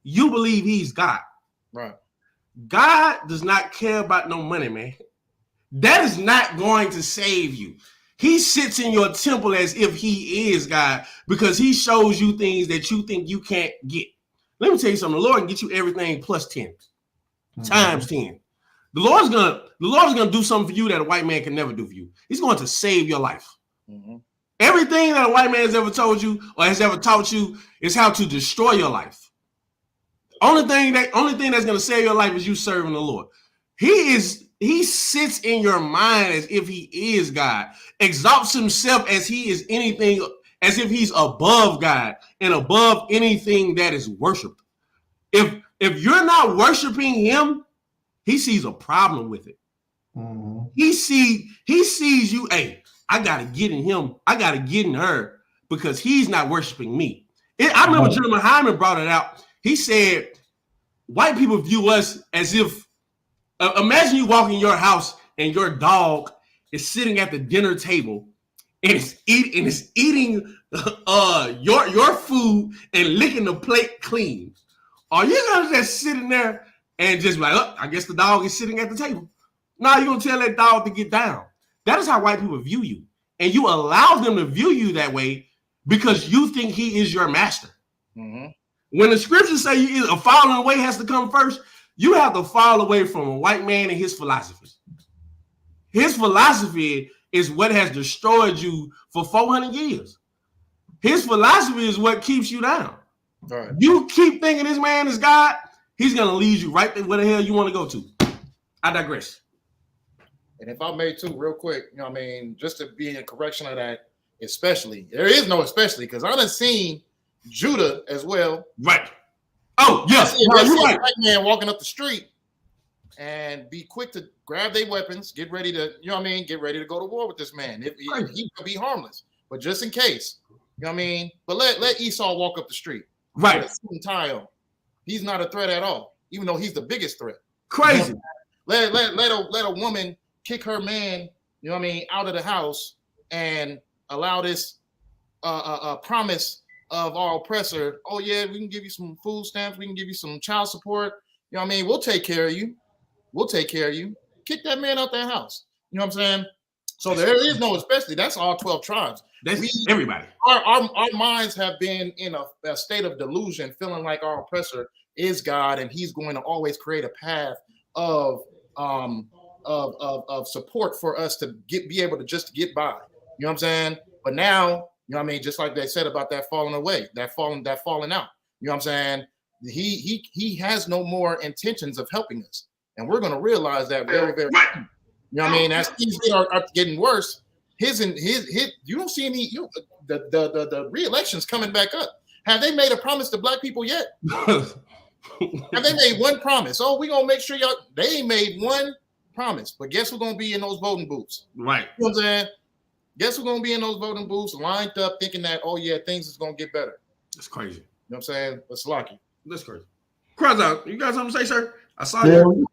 you believe he's God. Right. God does not care about no money, man. That is not going to save you. He sits in your temple as if he is God because he shows you things that you think you can't get. Let me tell you something. The Lord can get you everything plus 10, times 10. The Lord's gonna do something for you that a white man can never do for you. He's going to save your life. Mm-hmm. Everything that a white man has ever told you or has ever taught you is how to destroy your life. Only thing that's going to save your life is you serving the Lord. He sits in your mind as if he is God, exalts himself as he is anything, as if he's above God and above anything that is worshiped. If you're not worshiping him, he sees a problem with it. Mm-hmm. He sees you, hey, I got to get in him. I got to get in her because he's not worshiping me. I remember Jeremy Hyman brought it out. He said, white people view us as if, imagine you walk in your house and your dog is sitting at the dinner table and it's eating your food and licking the plate clean. Are you gonna just sit in there and just be like, oh, I guess the dog is sitting at the table? No, you're gonna tell that dog to get down. That is how white people view you. And you allow them to view you that way because you think he is your master. Mm-hmm. When the scriptures say a falling away has to come first, you have to fall away from a white man and his philosophy. His philosophy is what has destroyed you for 400 years. His philosophy is what keeps you down. Right. You keep thinking this man is God, he's going to lead you right where the hell you want to go to. I digress. And if I may too, real quick, you know what I mean, just to be in correction of that, especially, there is no especially, because I done seen Judah as well. Right. Oh, yes. I see a white man walking up the street and be quick to grab their weapons, get ready to, you know what I mean, get ready to go to war with this man. He could be harmless, but just in case, you know what I mean? But let Esau walk up the street. Right. With a suit and tie on. He's not a threat at all, even though he's the biggest threat. Crazy. Let a woman kick her man, you know what I mean, out of the house and allow this promise of our oppressor. Oh yeah, we can give you some food stamps, we can give you some child support. You know what I mean? We'll take care of you. Kick that man out that house. You know what I'm saying? So there is no especially. That's all 12 tribes. That's everybody. Our minds have been in a state of delusion, feeling like our oppressor is God and he's going to always create a path of support for us to be able to just get by. You know what I'm saying? But now, you know what I mean, just like they said about that falling away, that falling out. You know what I'm saying? He has no more intentions of helping us. And we're going to realize that very, very soon. You know what I mean? As things are getting worse, his you don't see any the re-election's coming back up. Have they made a promise to black people yet? Have they made one promise? Oh, we're gonna make sure y'all. They ain't made one promise. But guess who's gonna be in those voting booths? Right. You know what I'm saying? Guess who's gonna be in those voting booths, lined up, thinking that, oh yeah, things is gonna get better. That's crazy. You know what I'm saying? That's lucky. That's crazy. Cross out. You got something to say, sir? I saw you.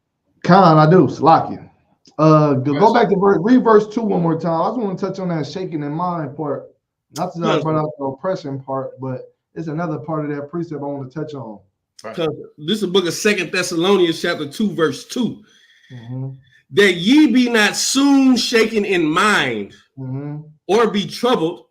Khan, I do. Slacky. Go back to read verse 2 one more time. I just want to touch on that shaking in mind part. Not that I brought out the oppression part, but it's another part of that precept I want to touch on. Right. This is the book of 2 Thessalonians chapter 2, verse 2. Mm-hmm. That ye be not soon shaken in mind, or be troubled,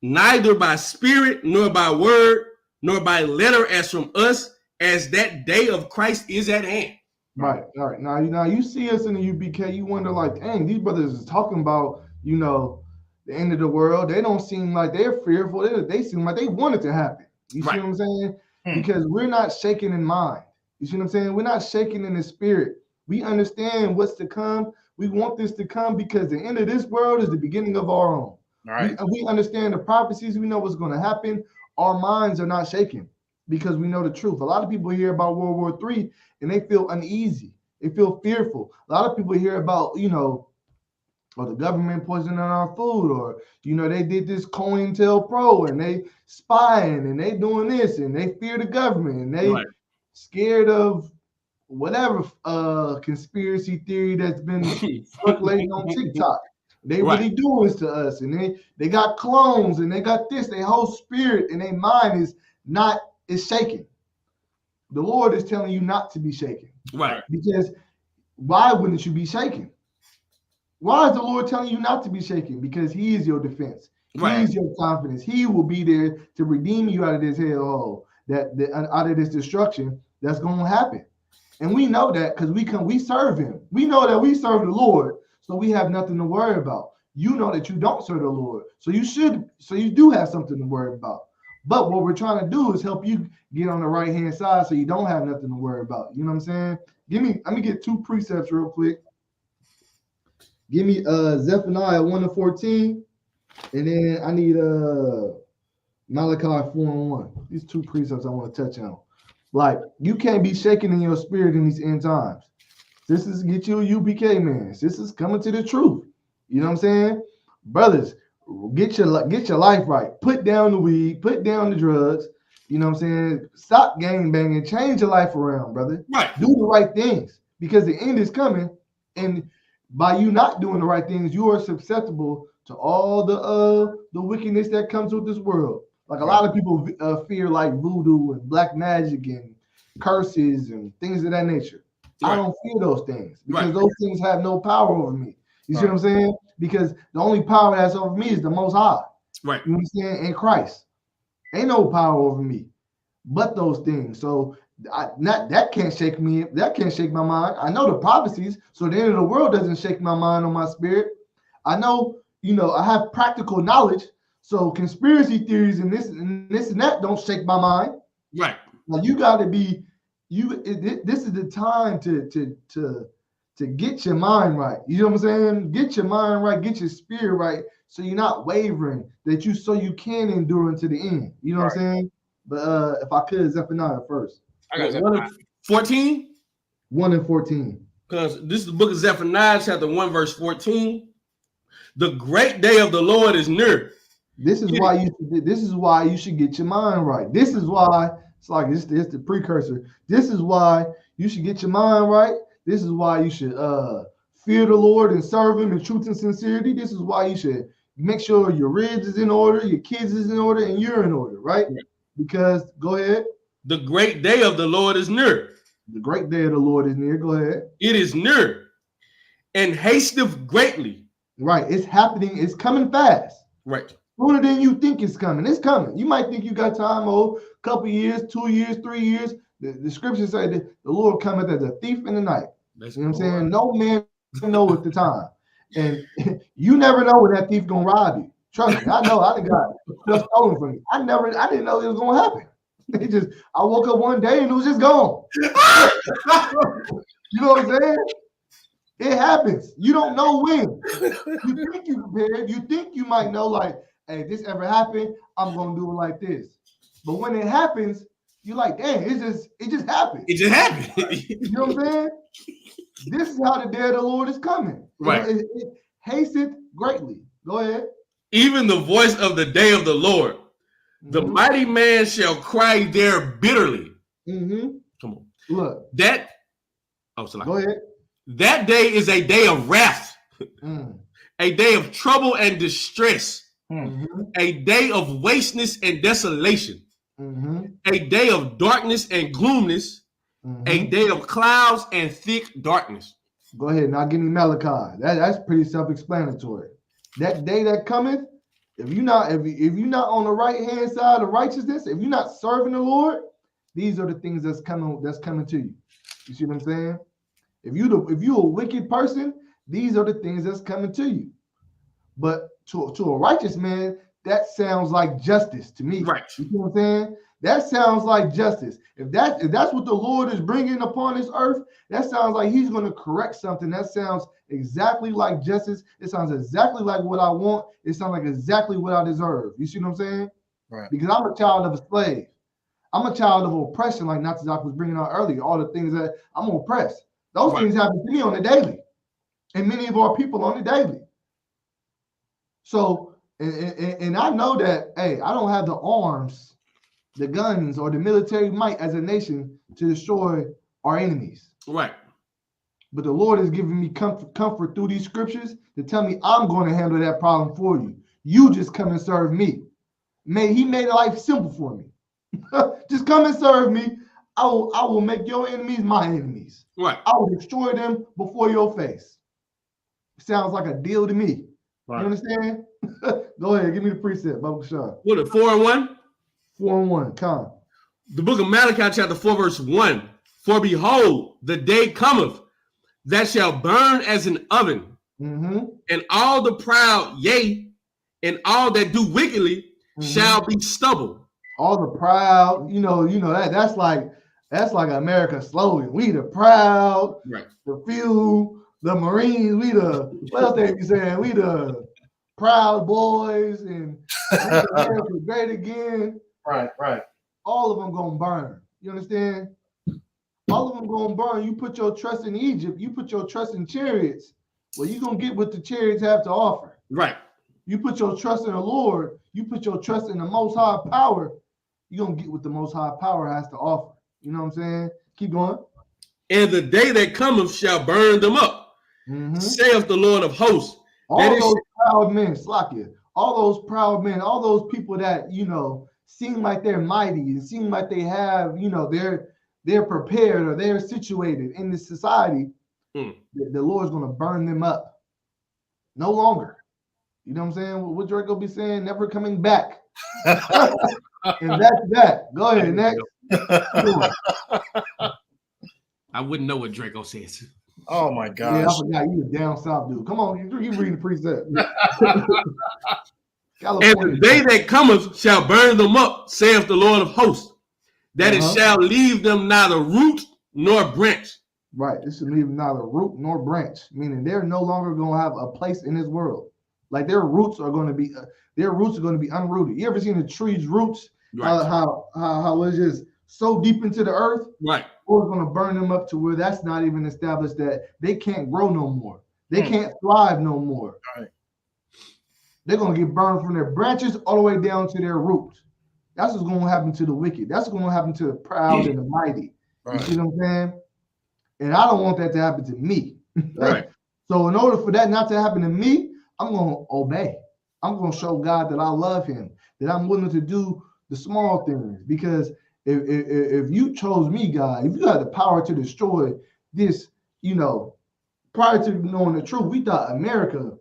neither by spirit, nor by word, nor by letter as from us, as that day of Christ is at hand. Right. All right. Now you see us in the UBK, you wonder like, dang, these brothers is talking about, the end of the world. They don't seem like they're fearful. They seem like they want it to happen. You see what I'm saying? Because we're not shaking in mind. You see what I'm saying? We're not shaking in the spirit. We understand what's to come. We want this to come because the end of this world is the beginning of our own. All right. We understand the prophecies. We know what's going to happen. Our minds are not shaking because we know the truth. A lot of people hear about World War III and they feel uneasy. They feel fearful. A lot of people hear about, or the government poisoning our food, or they did this COINTELPRO and they spying and they doing this and they fear the government and they scared of whatever conspiracy theory that's been circulating on TikTok. They really do this to us, and they got clones and they got this. Their whole spirit and their mind is shaken. The Lord is telling you not to be shaken. Right. Because why wouldn't you be shaken? Why is the Lord telling you not to be shaken? Because He is your defense. He is your confidence. He will be there to redeem you out of this hellhole, out of this destruction that's going to happen. And we know that because we serve Him. We know that we serve the Lord, so we have nothing to worry about. You know that you don't serve the Lord, so you do have something to worry about. But what we're trying to do is help you get on the right-hand side so you don't have nothing to worry about. You know what I'm saying? Let me get 2 precepts real quick. Give me Zephaniah 1-14, and then I need Malachi 4:1. These 2 precepts I want to touch on. Like, you can't be shaken in your spirit in these end times. This is get you a UPK, man. This is coming to the truth. You know what I'm saying? Brothers, get your life right. Put down the weed, put down the drugs. You know what I'm saying? Stop gang banging, change your life around, brother. Right. Do the right things because the end is coming. And by you not doing the right things, you are susceptible to all the wickedness that comes with this world. Like a lot of people fear like voodoo and black magic and curses and things of that nature. Right. I don't fear those things because those things have no power over me. You see what I'm saying? Because the only power that's over me is the Most High. Right. You know what I'm saying? In Christ. Ain't no power over me but those things. So that can't shake me. That can't shake my mind. I know the prophecies, so the end of the world doesn't shake my mind or my spirit. I know, I have practical knowledge. So conspiracy theories and this and that don't shake my mind. Right. Now you got to be this is the time to get your mind right. You know what I'm saying? Get your mind right, get your spirit right, so you're not wavering. So you can endure unto the end. You know what I'm saying? But if I could, Zephaniah first. I got Zephaniah 14. 1-14. Because this is the book of Zephaniah, chapter 1, verse 14. The great day of the Lord is near. This is why you should get your mind right. This is why it's like it's the precursor. This is why you should get your mind right. This is why you should fear the Lord and serve Him in truth and sincerity. This is why you should make sure your ribs is in order, your kids is in order, and you're in order, right? Because go ahead. The great day of the Lord is near. The great day of the Lord is near. Go ahead. It is near and hasteth greatly. Right. It's happening. It's coming fast. Right. Sooner than you think it's coming. It's coming. You might think you got time, couple years, 2 years, 3 years. The scriptures say that the Lord cometh as a thief in the night. You know what I'm saying? No man knows at the time. And you never know when that thief gonna rob you. Trust me, I know. I done got stuff stolen from me. I didn't know it was gonna happen. I woke up one day and it was just gone. You know what I'm saying? It happens. You don't know when. You think you prepared. You think you might know, like, hey, if this ever happened, I'm gonna do it like this. But when it happens, you're like, dang, it just happened. It just happened. You know what I'm saying? This is how the day of the Lord is coming. Right. It hasteth greatly. Go ahead. Even the voice of the day of the Lord. The mighty man shall cry there bitterly. Mm-hmm. Come on. Look. Go ahead. That day is a day of wrath, a day of trouble and distress, a day of wasteness and desolation, a day of darkness and gloomness, a day of clouds and thick darkness. Go ahead. Now give me Malachi. That's pretty self-explanatory. That day that cometh, if you're not on the right hand side of righteousness, if you're not serving the Lord, these are the things that's coming to you. You see what I'm saying? If you're a wicked person, these are the things that's coming to you. But to a righteous man, that sounds like justice to me. Right. You see what I'm saying? That sounds like justice. If that's what the Lord is bringing upon this earth, that sounds like He's going to correct something. That sounds exactly like justice. It sounds exactly like what I want. It sounds like exactly what I deserve. You see what I'm saying? Right. Because I'm a child of a slave. I'm a child of oppression, like Natazak was bringing out earlier. All the things that I'm oppressed. Those things happen to me on the daily, and many of our people on the daily. So, and I know that, hey, I don't have the arms, the guns, or the military might as a nation to destroy our enemies. Right. But the Lord is giving me comfort through these scriptures to tell me I'm going to handle that problem for you. You just come and serve me. He made life simple for me. Just come and serve me. I will make your enemies my enemies. Right. I will destroy them before your face. Sounds like a deal to me. Right. You understand? Go ahead, give me the precept, Baba Sean. What, 4:1? 4-1, come. The book of Malachi, chapter 4, verse 1. For behold, the day cometh that shall burn as an oven, and all the proud, yea, and all that do wickedly shall be stubble. All the proud, that's like America's slogan. We the proud, right? The few, the Marines. We the what else they be saying? We the proud boys, and America great again. Right. All of them gonna burn. You understand? All of them gonna burn. You put your trust in Egypt. You put your trust in chariots. Well, you gonna get what the chariots have to offer. Right. You put your trust in the Lord. You put your trust in the Most High Power. You're going to get what the Most High Power has to offer. You know what I'm saying? Keep going. And the day that cometh shall burn them up, saith the Lord of hosts. All those proud men, Slakia, all those proud men, all those people that, seem like they're mighty and seem like they have, they're prepared or they're situated in this society, the Lord's going to burn them up. No longer. You know what I'm saying? What Draco be saying? Never coming back. And that's that. Go ahead, next. I wouldn't know what Draco says. Oh my gosh. Yeah, I forgot you was down south, dude. Come on, you read the precept. And the day that cometh shall burn them up, saith the Lord of hosts, that it shall leave them neither root nor branch. Right. It should leave neither root nor branch, meaning they're no longer going to have a place in this world. Like their roots are going to be unrooted. You ever seen a tree's roots? Right. How it's just so deep into the earth? Right. Or it's going to burn them up to where that's not even established, that they can't grow no more. They can't thrive no more. Right. They're going to get burned from their branches all the way down to their roots. That's what's going to happen to the wicked. That's what's going to happen to the proud and the mighty. Right. You see what I'm saying? And I don't want that to happen to me. Right. So in order for that not to happen to me, I'm going to obey. I'm going to show God that I love him, that I'm willing to do the small things. Because if you chose me, God, if you had the power to destroy this, prior to knowing the truth, we thought America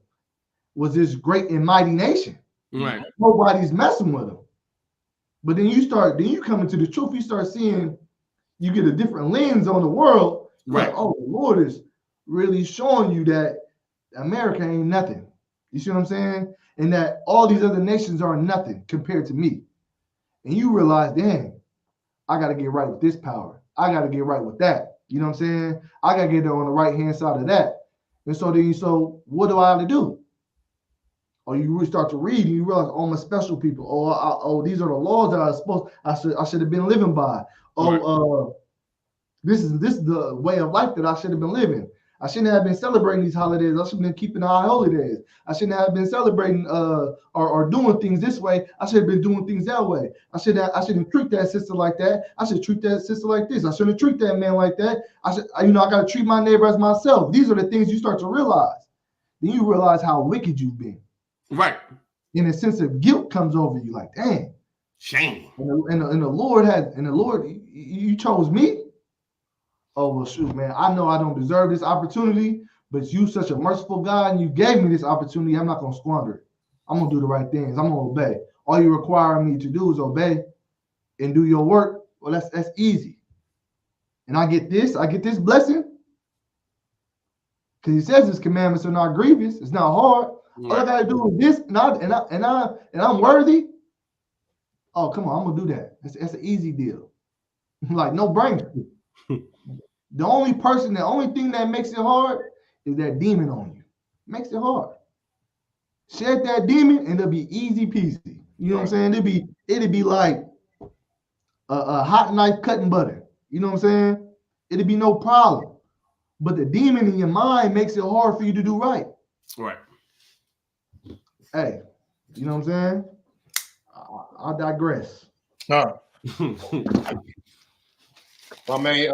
was this great and mighty nation. Right. Nobody's messing with them. But then you come into the truth, you start seeing, you get a different lens on the world. Right. Like, oh, the Lord is really showing you that America ain't nothing. You see what I'm saying? And that all these other nations are nothing compared to me. And you realize, dang, I got to get right with this power. I got to get right with that. You know what I'm saying? I got to get there on the right-hand side of that. And so what do I have to do? Or you really start to read and you realize, oh, I'm a special people. Oh, these are the laws that I should have been living by. Oh, this is the way of life that I should have been living. I shouldn't have been celebrating these holidays. I should have been keeping the high holy days. I shouldn't have been celebrating or doing things this way. I should have been doing things that way. I shouldn't treat that sister like that. I should treat that sister like this. I shouldn't treat that man like that. I got to treat my neighbor as myself. These are the things you start to realize. Then you realize how wicked you've been. Right. And a sense of guilt comes over you, like, dang. Shame. And the Lord you chose me. Oh, well, shoot, man, I know I don't deserve this opportunity, but you such a merciful God, and you gave me this opportunity. I'm not going to squander it. I'm going to do the right things. I'm going to obey. All you require me to do is obey and do your work. Well, that's easy. And I get this blessing because he says his commandments are not grievous. It's not hard. Right. All I got to do is this, and I'm worthy. Oh, come on, I'm going to do that. That's an easy deal. Like, no brainer. The only thing that makes it hard is that demon on you. Makes it hard. Shed that demon and it'll be easy peasy. You know what I'm saying? It'll be like a hot knife cutting butter. You know what I'm saying? It'll be no problem. But the demon in your mind makes it hard for you to do right. Right. hey, you know what I'm saying? I'll digress. Well, man,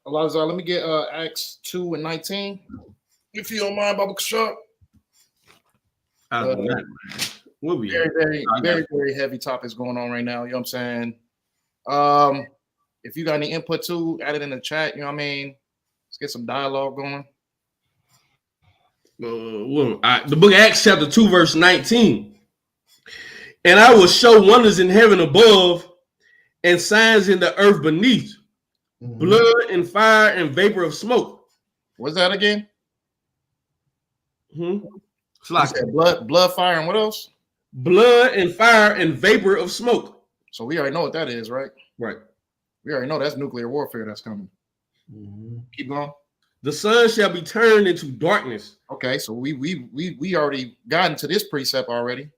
Elijah, let me get Acts 2:19. If you don't mind, Baba Kashab. Very heavy topics going on right now. You know what I'm saying? If you got any input too, add it in the chat. You know what I mean? Let's get some dialogue going. The book of Acts chapter 2 verse 19. And I will show wonders in heaven above and signs in the earth beneath, blood and fire and vapor of smoke. What's that again? It's like blood, fire, and what else? Blood and fire and vapor of smoke. So we already know what that is, right? Right. We already know that's nuclear warfare that's coming. Keep going. The sun shall be turned into darkness. Okay, so we already got into this precept already.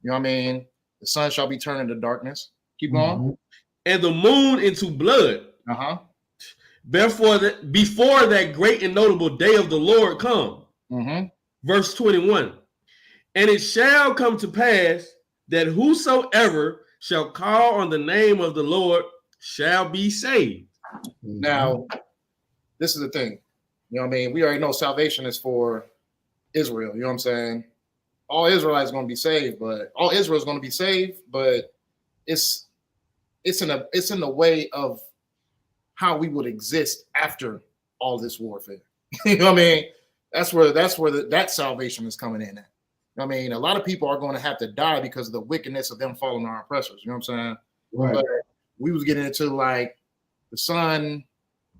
You know what I mean? The sun shall be turned into darkness. Keep going. And the moon into blood. Before that great and notable day of the Lord come. Verse 21. And it shall come to pass that whosoever shall call on the name of the Lord shall be saved. Now, this is the thing. You know what I mean? We already know salvation is for Israel. You know what I'm saying? All Israelites are going to be saved, but all Israel is going to be saved, but it's in the way of how we would exist after all this warfare. You know what I mean? That's where that salvation is coming in at. I mean, a lot of people are going to have to die because of the wickedness of them following our oppressors. You know what I'm saying? Right. But we was getting into like the sun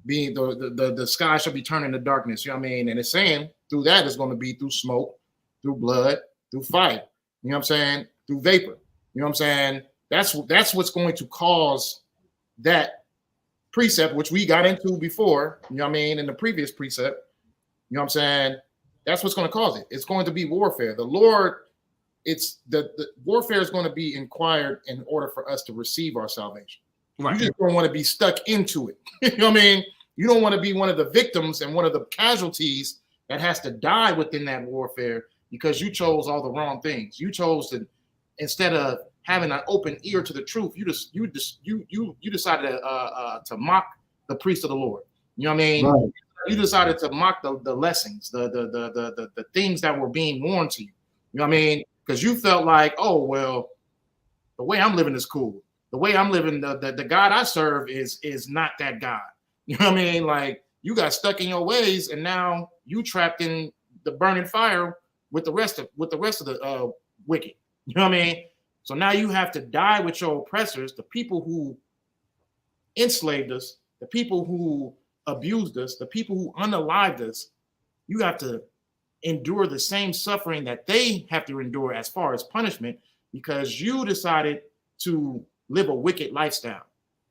being the sky shall be turned into darkness. You know what I mean? And it's saying through that is going to be through smoke, through blood, through fire. You know what I'm saying? Through vapor. You know what I'm saying? That's what's going to cause that precept, which we got into before. You know what I mean? In the previous precept. You know what I'm saying? That's what's going to cause it. It's going to be warfare. The Lord, it's the warfare is going to be inquired in order for us to receive our salvation. Right. You just don't want to be stuck into it. You know what I mean? You don't want to be one of the victims and one of the casualties that has to die within that warfare because you chose all the wrong things. You chose to, instead of having an open ear to the truth, you decided to mock the priest of the Lord. You know what I mean? Right. You decided to mock the lessons, the things that were being warned to you. You know what I mean? Because you felt like, oh, well, the way I'm living is cool. The way I'm living, the God I serve is not that God. You know what I mean? Like you got stuck in your ways, and now you trapped in the burning fire with the rest of the wicked. You know what I mean? So now you have to die with your oppressors, the people who enslaved us, the people who abused us, the people who unalived us. You have to endure the same suffering that they have to endure as far as punishment because you decided to live a wicked lifestyle.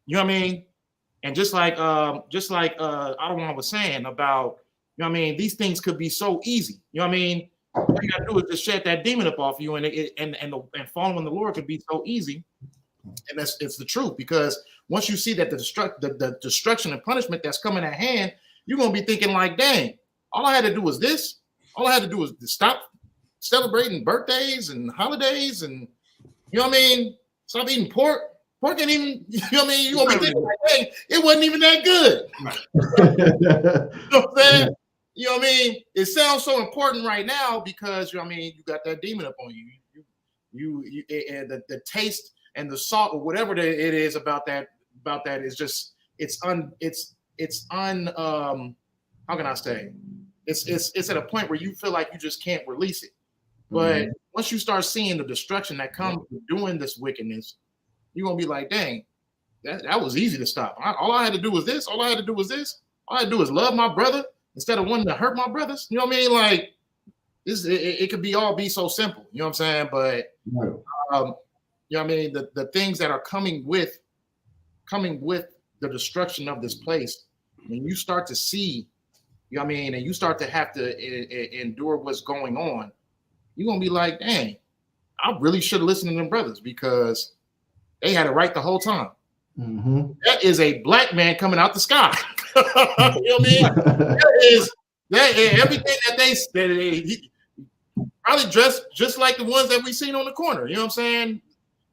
You know what I mean? And just like Adawan was saying about, you know what I mean, these things could be so easy. You know what I mean? All you gotta do is just shed that demon up off you, and following the Lord could be so easy. And it's the truth, because once you see that the destruction and punishment that's coming at hand, you're gonna be thinking like, dang, all I had to do was this. All I had to do was stop celebrating birthdays and holidays, and you know what I mean? Stop eating pork. Pork ain't even, you know what I mean? You're gonna be thinking like, dang, it wasn't even that good. You know what I'm saying? You know what I mean? It sounds so important right now because, you know what I mean, you got that demon up on you. The taste and the salt or whatever it is about that is just how can I say? It's at a point where you feel like you just can't release it. But once you start seeing the destruction that comes with doing this wickedness, you're gonna be like, dang, that was easy to stop. All I had to do was this. All I had to do was this. All I had to do is love my brother instead of wanting to hurt my brothers. You know what I mean? Like this, it could be so simple. You know what I'm saying? But you know what I mean? The things that are coming with the destruction of this place, when you start to see, you know what I mean, and you start to have to endure what's going on, you're gonna be like, dang, I really should have listened to them brothers because they had it right the whole time. That is a black man coming out the sky. You know what I mean? That is everything that probably dressed just like the ones that we seen on the corner. You know what I'm saying?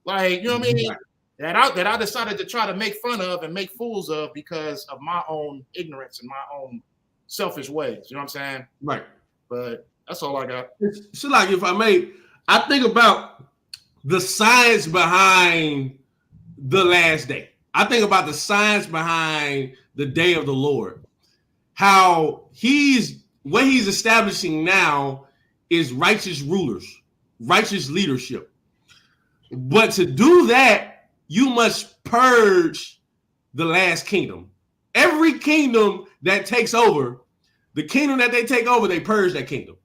Like, you know what I mean? That I decided to try to make fun of and make fools of because of my own ignorance and my own selfish ways. You know what I'm saying? Right. But that's all I got. So, like, if I may, I think about the science behind the last day. I think about the science behind the day of the Lord. How what he's establishing now is righteous rulers, righteous leadership. But to do that, you must purge the last kingdom. Every kingdom that takes over, the kingdom that they take over, they purge that kingdom.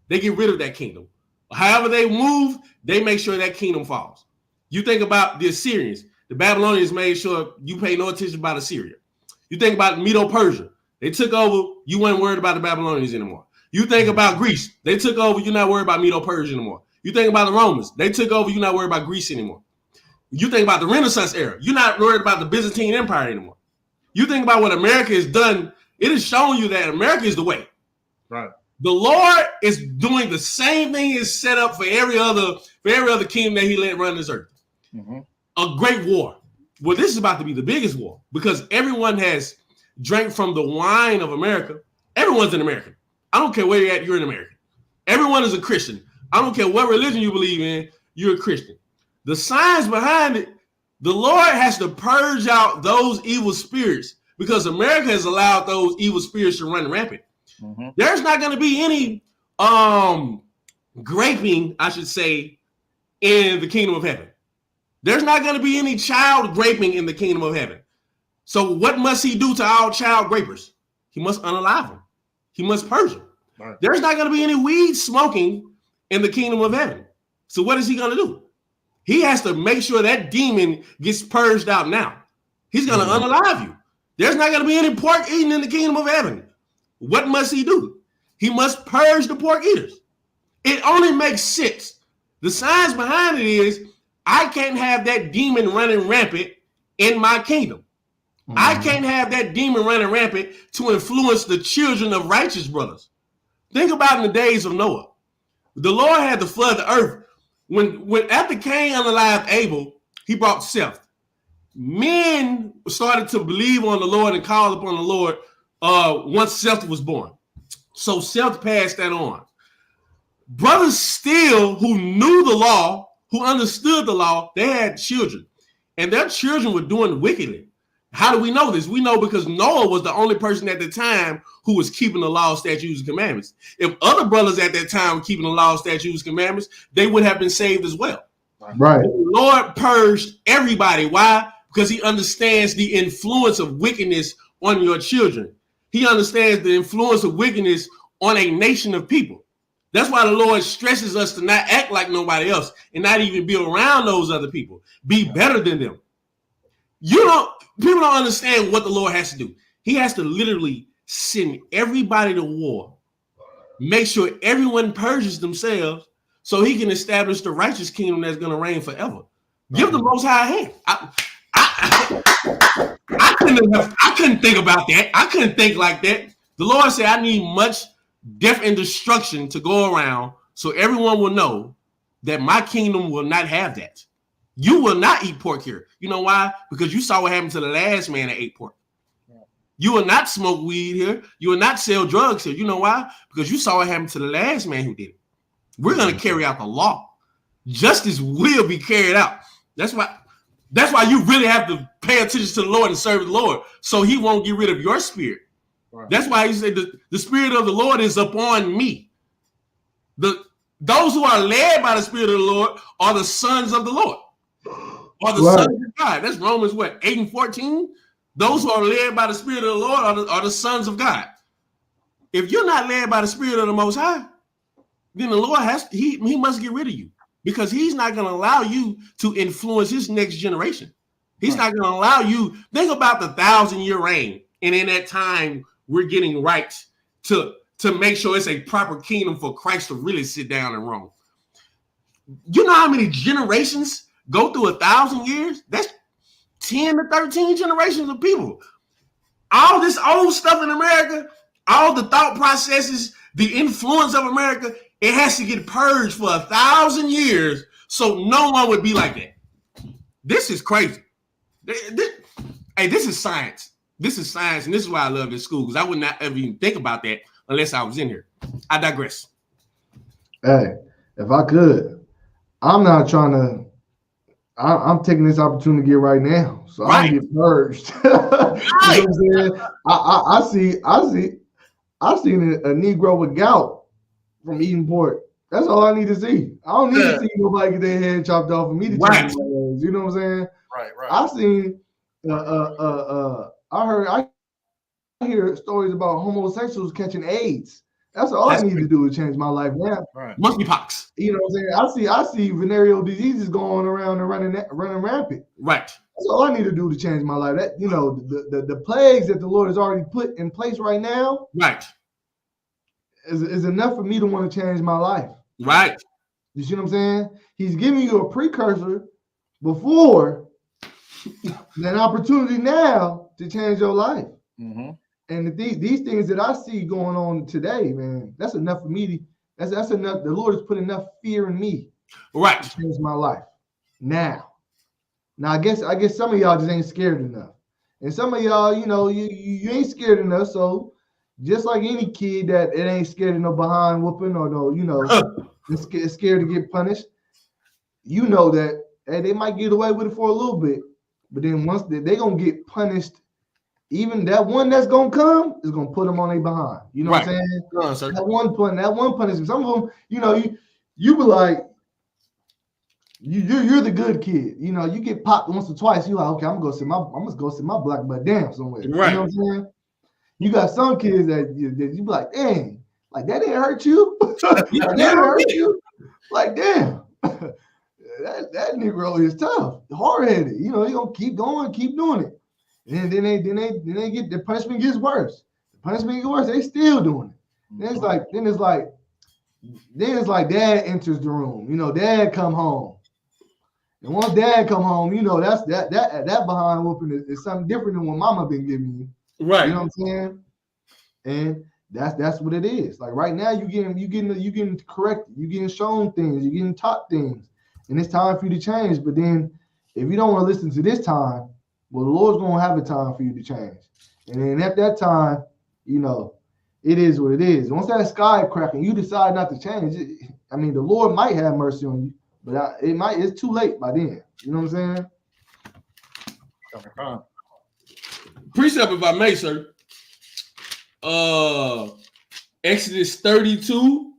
They get rid of that kingdom. However they move, they make sure that kingdom falls. You think about the Assyrians. The Babylonians made sure you pay no attention about Assyria. You think about Medo-Persia. They took over. You weren't worried about the Babylonians anymore. You think about Greece. They took over. You're not worried about Medo-Persia anymore. You think about the Romans. They took over. You're not worried about Greece anymore. You think about the Renaissance era. You're not worried about the Byzantine Empire anymore. You think about what America has done. It has shown you that America is the way. Right. The Lord is doing the same thing He set up for every other kingdom that He let run this earth. Mm-hmm. A great war. Well, this is about to be the biggest war because everyone has drank from the wine of America. Everyone's an American. I don't care where you're at, you're an American. Everyone is a Christian. I don't care what religion you believe in, you're a Christian. The science behind it, the Lord has to purge out those evil spirits because America has allowed those evil spirits to run rampant. Mm-hmm. There's not going to be any graping, I should say, in the kingdom of heaven. There's not going to be any child graping in the kingdom of heaven. So what must He do to all child grapers? He must unalive them. He must purge them. Right. There's not going to be any weed smoking in the kingdom of heaven. So what is He going to do? He has to make sure that demon gets purged out now. He's going to unalive you. There's not going to be any pork eating in the kingdom of heaven. What must He do? He must purge the pork eaters. It only makes sense. The science behind it is I can't have that demon running rampant in my kingdom. Mm-hmm. I can't have that demon running rampant to influence the children of righteous brothers. Think about in the days of Noah. The Lord had to flood the earth. When after Cain unalived Abel, He brought Seth. Men started to believe on the Lord and call upon the Lord once Seth was born. So Seth passed that on. Brothers still who knew the law, who understood the law, they had children. And their children were doing wickedly. How do we know this? We know because Noah was the only person at the time who was keeping the law, statutes, and commandments. If other brothers at that time were keeping the law, statutes, and commandments, they would have been saved as well. Right. The Lord purged everybody. Why? Because He understands the influence of wickedness on your children. He understands the influence of wickedness on a nation of people. That's why the Lord stresses us to not act like nobody else and not even be around those other people. Be better than them. People don't understand what the Lord has to do. He has to literally send everybody to war, make sure everyone purges themselves so He can establish the righteous kingdom that's going to reign forever. Give the Most High a hand. I couldn't think about that. I couldn't think like that. The Lord said, I need much death and destruction to go around so everyone will know that my kingdom will not have that. You will not eat pork here. You know why? Because you saw what happened to the last man that ate pork. You will not smoke weed here. You will not sell drugs here. You know why? Because you saw what happened to the last man who did it. We're going to carry out the law. Justice will be carried out. That's why you really have to pay attention to the Lord and serve the Lord so He won't get rid of your spirit. Right. That's why He said the Spirit of the Lord is upon me. Those who are led by the Spirit of the Lord are the sons of the Lord. Or the sons of God. That's Romans 8:14. Those who are led by the Spirit of the Lord are the sons of God. If you're not led by the Spirit of the Most High, then the Lord he must get rid of you because He's not going to allow you to influence His next generation. He's not going to allow you. Think about the 1,000-year reign, and in that time, we're getting right to make sure it's a proper kingdom for Christ to really sit down and rule. You know how many generations go through 1,000 years? That's 10 to 13 generations of people. All this old stuff in America, all the thought processes, the influence of America, It has to get purged for 1,000 years so no one would be like that. This is crazy. Hey, this is science. This is science, and this is why I love this school, because I would not ever even think about that unless I was in here. I digress. Hey, if I could, I'm not trying to. I'm taking this opportunity right now, so I don't get purged. You know what I'm saying? I seen a Negro with gout from eating pork. That's all I need to see. I don't need to see nobody get their head chopped off for me to change my ways. You know what I'm saying? Right. I seen. I hear stories about homosexuals catching AIDS. That's all I need to do to change my life now. Right. Monkeypox. You know what I'm saying? I see venereal diseases going around and running rampant. Right. That's all I need to do to change my life. That, you know, the plagues that the Lord has already put in place right now. Right. Is enough for me to want to change my life. Right. You see what I'm saying? He's giving you a precursor before an opportunity now to change your life. Mm-hmm. And these things that I see going on today, man, that's enough for me. That's enough. The Lord has put enough fear in me, right, to change my life. Now, I guess some of y'all just ain't scared enough, and some of y'all, you know, you ain't scared enough. So, just like any kid that it ain't scared of no behind whooping or no, you know, it's scared to get punished. You know that they might get away with it for a little bit, but then once they gonna get punished. Even that one that's gonna come is gonna put them on their behind. You know what I'm saying? That one punishment. Some of them, you know, you be like, you're the good kid. You know, you get popped once or twice. You like, okay, I'm gonna go sit my black butt down somewhere. Right. You know what I'm saying? You got some kids that you be like, dang, like that didn't hurt you. Like, that didn't hurt you. Like, damn, that Negro is tough, hard headed. You know, he gonna keep going, keep doing it. And then they get the punishment gets worse. The punishment gets worse. They still doing it. Then it's like dad enters the room. You know, dad come home. And once dad come home, you know that behind whooping is something different than what mama been giving you. Right. You know what I'm saying? And that's what it is. Like right now, you getting corrected. You getting shown things. You getting taught things, and it's time for you to change. But then, if you don't want to listen to this time. Well, the Lord's going to have a time for you to change. And then at that time, you know, it is what it is. Once that sky crack and you decide not to change, I mean, the Lord might have mercy on you, but it's too late by then. You know what I'm saying? Precept, if I may, sir. Exodus 32:9.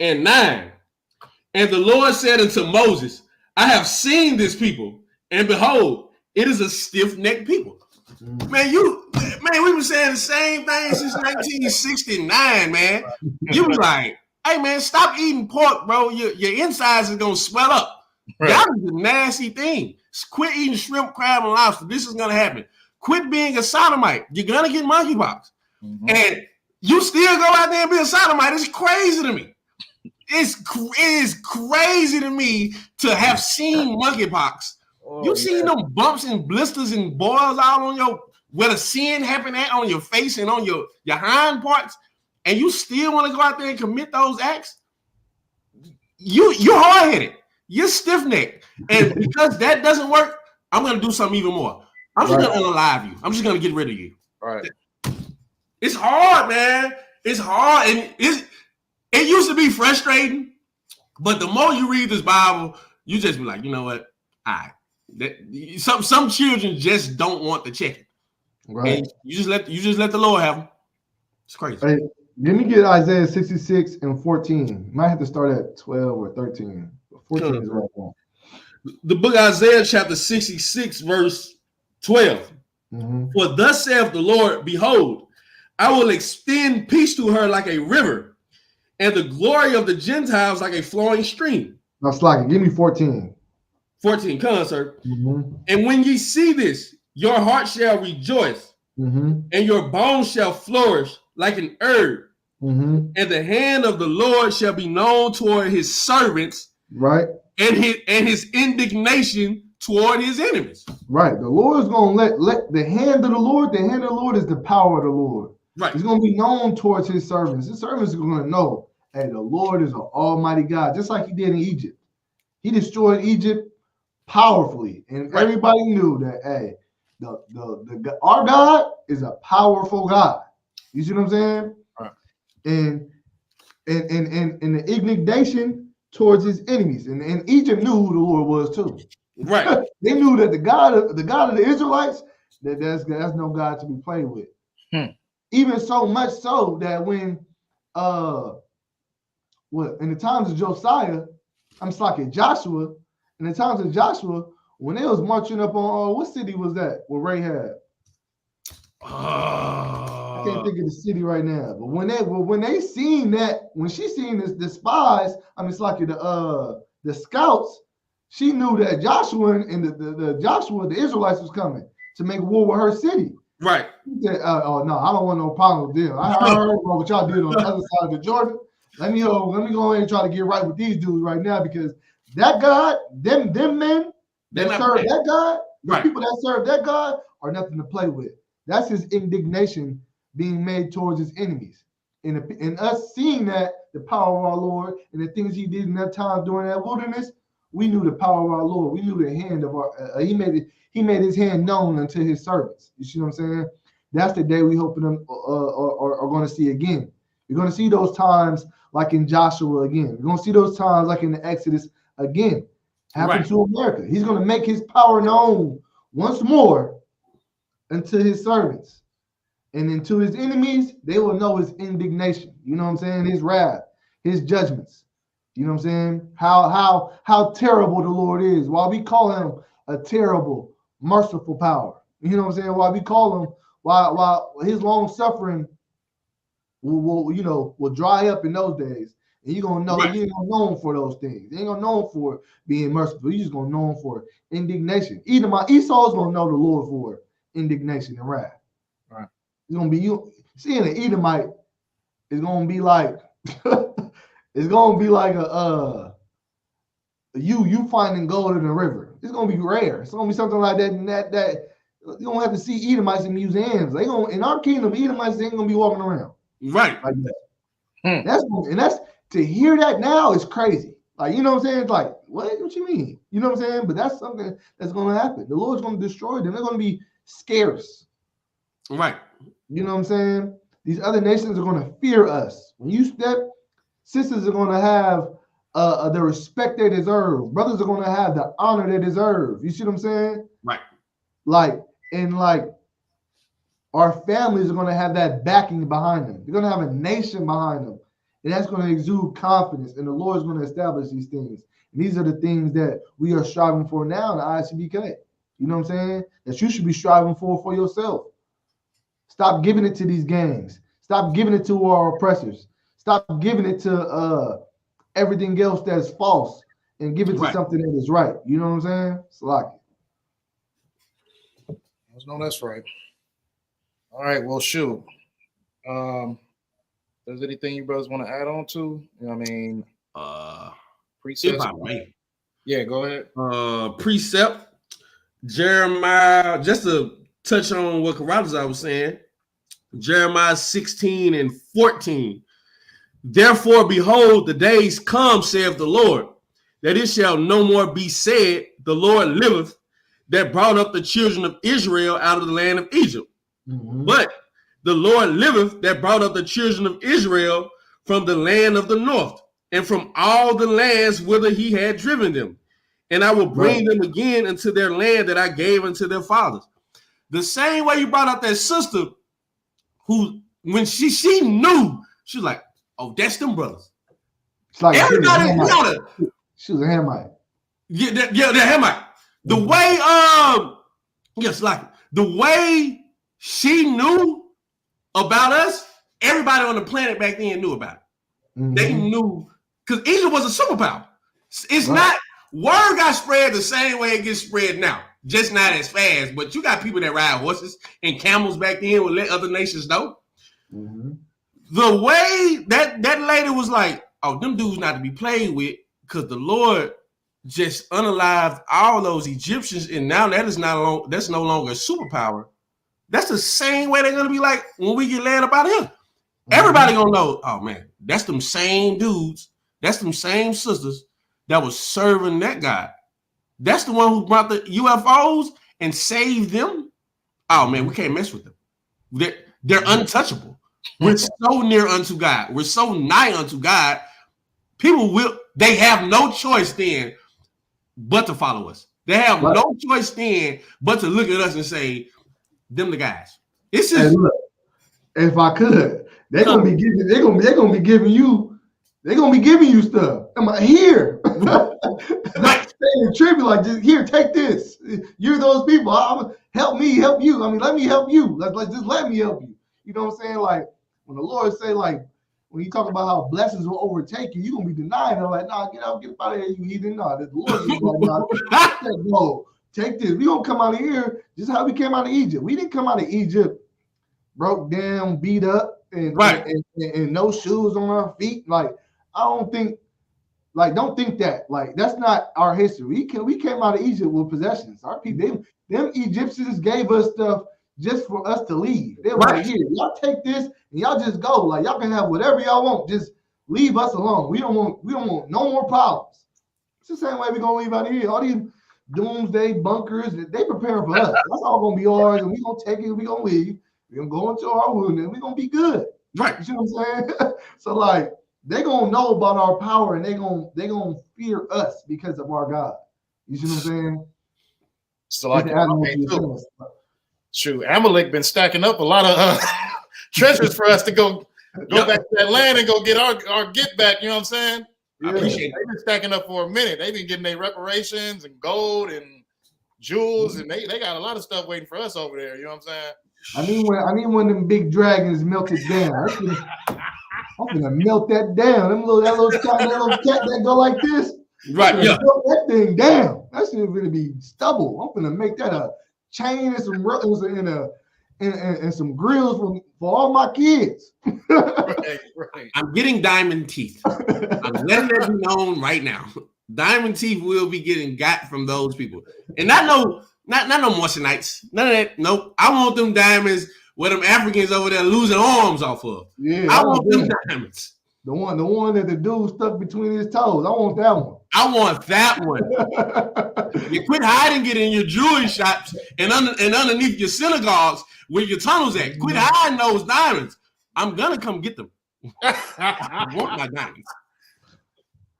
And the Lord said unto Moses, I have seen this people, and behold, it is a stiff-necked people. Man, we've been saying the same thing since 1969, man. You was like, hey, man, stop eating pork, bro. Your insides are going to swell up. Right. That is a nasty thing. Quit eating shrimp, crab, and lobster. This is going to happen. Quit being a sodomite. You're going to get monkeypox. Mm-hmm. And you still go out there and be a sodomite. It's crazy to me. It is crazy to me to have seen monkeypox. You seen them bumps and blisters and boils out on where the sin happened on your face and on your hind parts, and you still want to go out there and commit those acts? You're hard-headed. You're stiff-necked. And because that doesn't work, I'm going to do something even more. I'm just going to unalive you. I'm just going to get rid of you. Right. It's hard, man. It's hard. And it used to be frustrating, but the more you read this Bible, you just be like, you know what? All right. Some children just don't want the chicken, right? And you just let the Lord have them. It's crazy. Hey, let me get Isaiah 66:14. Might have to start at 12 or 13. 14 is right now. The book of Isaiah, chapter 66, verse 12. Mm-hmm. For thus saith the Lord, behold, I will extend peace to her like a river, and the glory of the Gentiles like a flowing stream. Now, Slack, give me 14. 14, come on, sir. Mm-hmm. And when ye see this, your heart shall rejoice, mm-hmm. and your bones shall flourish like an herb, mm-hmm. and the hand of the Lord shall be known toward his servants, right? And his indignation toward his enemies. Right. The Lord is going to let the hand of the Lord is the power of the Lord. Right. It's going to be known towards his servants. His servants are going to know, hey, the Lord is an almighty God, just like he did in Egypt. He destroyed Egypt powerfully, and everybody knew that, hey, our God is a powerful God. You see what I'm saying? Right. And the indignation towards his enemies, and Egypt knew who the Lord was too. Right. They knew that the God of the Israelites, that's no God to be played with. Even so much so that when in the times of Josiah, Joshua, in the times of Joshua, when they was marching up on what city was that? With Rahab. I can't think of the city right now, but when they seen that, when she seen the spies, the scouts, she knew that Joshua and the Israelites was coming to make war with her city. Right. She said, "Oh no, I don't want no problem with them. I heard what y'all did on the other side of the Jordan. Let me go ahead and try to get right with these dudes right now, because that God, them men that serve that God, the people that serve that God are nothing to play with. That's his indignation being made towards his enemies. And us seeing that, the power of our Lord and the things he did in that time during that wilderness, we knew the power of our Lord. We knew the hand of our, he made his hand known unto his servants. You see what I'm saying? That's the day we hoping them are going to see again. You're going to see those times like in Joshua again. You're going to see those times like in the Exodus again. Happen to America. He's going to make his power known once more unto his servants. And then to his enemies, they will know his indignation. You know what I'm saying? His wrath, his judgments. You know what I'm saying? How terrible the Lord is. Why we call him a terrible, merciful power. You know what I'm saying? Why we call him, while his long suffering will dry up in those days. And you're gonna know you ain't gonna know him for those things. You ain't gonna know him for being merciful. You just gonna know him for indignation. Esau's gonna know the Lord for indignation and wrath. Right. It's gonna be you seeing an Edomite is gonna be like it's gonna be like you finding gold in the river. It's gonna be rare. It's gonna be something like that. And that you don't have to see Edomites in museums. They gonna in our kingdom, Edomites ain't gonna be walking around like that. That's to hear that now is crazy. Like, you know what I'm saying? It's like, what you mean? You know what I'm saying? But that's something that's gonna happen. The Lord's gonna destroy them. They're gonna be scarce. Right. You know what I'm saying? These other nations are gonna fear us. When you step, sisters are gonna have the respect they deserve. Brothers are gonna have the honor they deserve. You see what I'm saying? Right. Like our families are gonna have that backing behind them. They're gonna have a nation behind them. And that's going to exude confidence. And the Lord is going to establish these things. And these are the things that we are striving for now in the ISUBK. You know what I'm saying? That you should be striving for yourself. Stop giving it to these gangs. Stop giving it to our oppressors. Stop giving it to everything else that's false, and give it to something that is right. You know what I'm saying? Salaki. No, that's right. All right. Well, shoot. There's anything you brothers want to add on to? You know what I mean? Precepts. Yeah, go ahead. Precept. Jeremiah, just to touch on what Karadazar was saying, Jeremiah 16 and 14. Therefore, behold, the days come, saith the Lord, that it shall no more be said, the Lord liveth, that brought up the children of Israel out of the land of Egypt. Mm-hmm. But the Lord liveth, that brought up the children of Israel from the land of the north, and from all the lands whither he had driven them. And I will bring them again into their land that I gave unto their fathers. The same way you brought up that sister who, when she knew, she was like, oh, that's them brothers. It's like everybody she was a Hamite. Yeah, the Hamite. The way, the way she knew about us, everybody on the planet back then knew about it. Mm-hmm. They knew, because Egypt was a superpower. It's not, word got spread the same way it gets spread now, just not as fast. But you got people that ride horses and camels back then would let other nations know. Mm-hmm. The way that lady was like, oh, them dudes not to be played with, because the Lord just unalived all those Egyptians, and now that's no longer a superpower. That's the same way they're gonna be like when we get land up out of here. Everybody gonna know, oh man, that's them same dudes, that's them same sisters that was serving that guy. That's the one who brought the UFOs and saved them. Oh man, we can't mess with them. They're untouchable. We're so near unto God. We're so nigh unto God. They have no choice then but to follow us. They have no choice then but to look at us and say, them the guys. It's just, hey, look, if I could, they're gonna be giving you stuff. Am I here? Right. Tribute, like, just here, take this. You're those people. Help me, help you. I mean, let me help you. Just let me help you. You know what I'm saying? Like, when the Lord say, like, when you talk about how blessings will overtake you, you're gonna be denying them. Like, nah, get out of here, you heathen. Nah, the Lord is like, nah, no, take this. We don't come out of here just how we came out of Egypt. We didn't come out of Egypt broke down, beat up, and no shoes on our feet. Like, I don't think. Like, don't think that. Like, that's not our history. We came out of Egypt with possessions. Our people, them Egyptians gave us stuff just for us to leave. They were like, here, y'all take this and y'all just go. Like, y'all can have whatever y'all want. Just leave us alone. We don't want no more problems. It's the same way we're gonna leave out of here. All these doomsday bunkers, they preparing for us. That's all gonna be ours, and we're gonna take it, we're gonna leave. We're gonna go into our wound, and we're gonna be good. Right. You see what I'm saying? So, like, they're gonna know about our power, and they're gonna fear us because of our God. You see what I'm saying? So, like, true. Amalek been stacking up a lot of treasures for us to go back to that land and go get our get back. You know what I'm saying? Yeah. I appreciate it. They've been stacking up for a minute. They've been getting their reparations and gold and jewels, and they got a lot of stuff waiting for us over there. You know what I'm saying? I mean when them big dragons melted down. I'm gonna melt that down. That little cat that go like this. Right, yeah. Melt that thing down. That shit's gonna be stubble. I'm gonna make that a chain and some and some grills for all my kids. Right. I'm getting diamond teeth. I'm letting that be known right now. Diamond teeth will be getting got from those people, and not no Moissanites. None of that. Nope. I want them diamonds where them Africans over there losing arms off of. Yeah, I want them diamonds. The one that the dude stuck between his toes. I want that one. I want that one. You quit hiding it in your jewelry shops and underneath your synagogues where your tunnels at. Quit hiding those diamonds. I'm gonna come get them. I want my diamonds.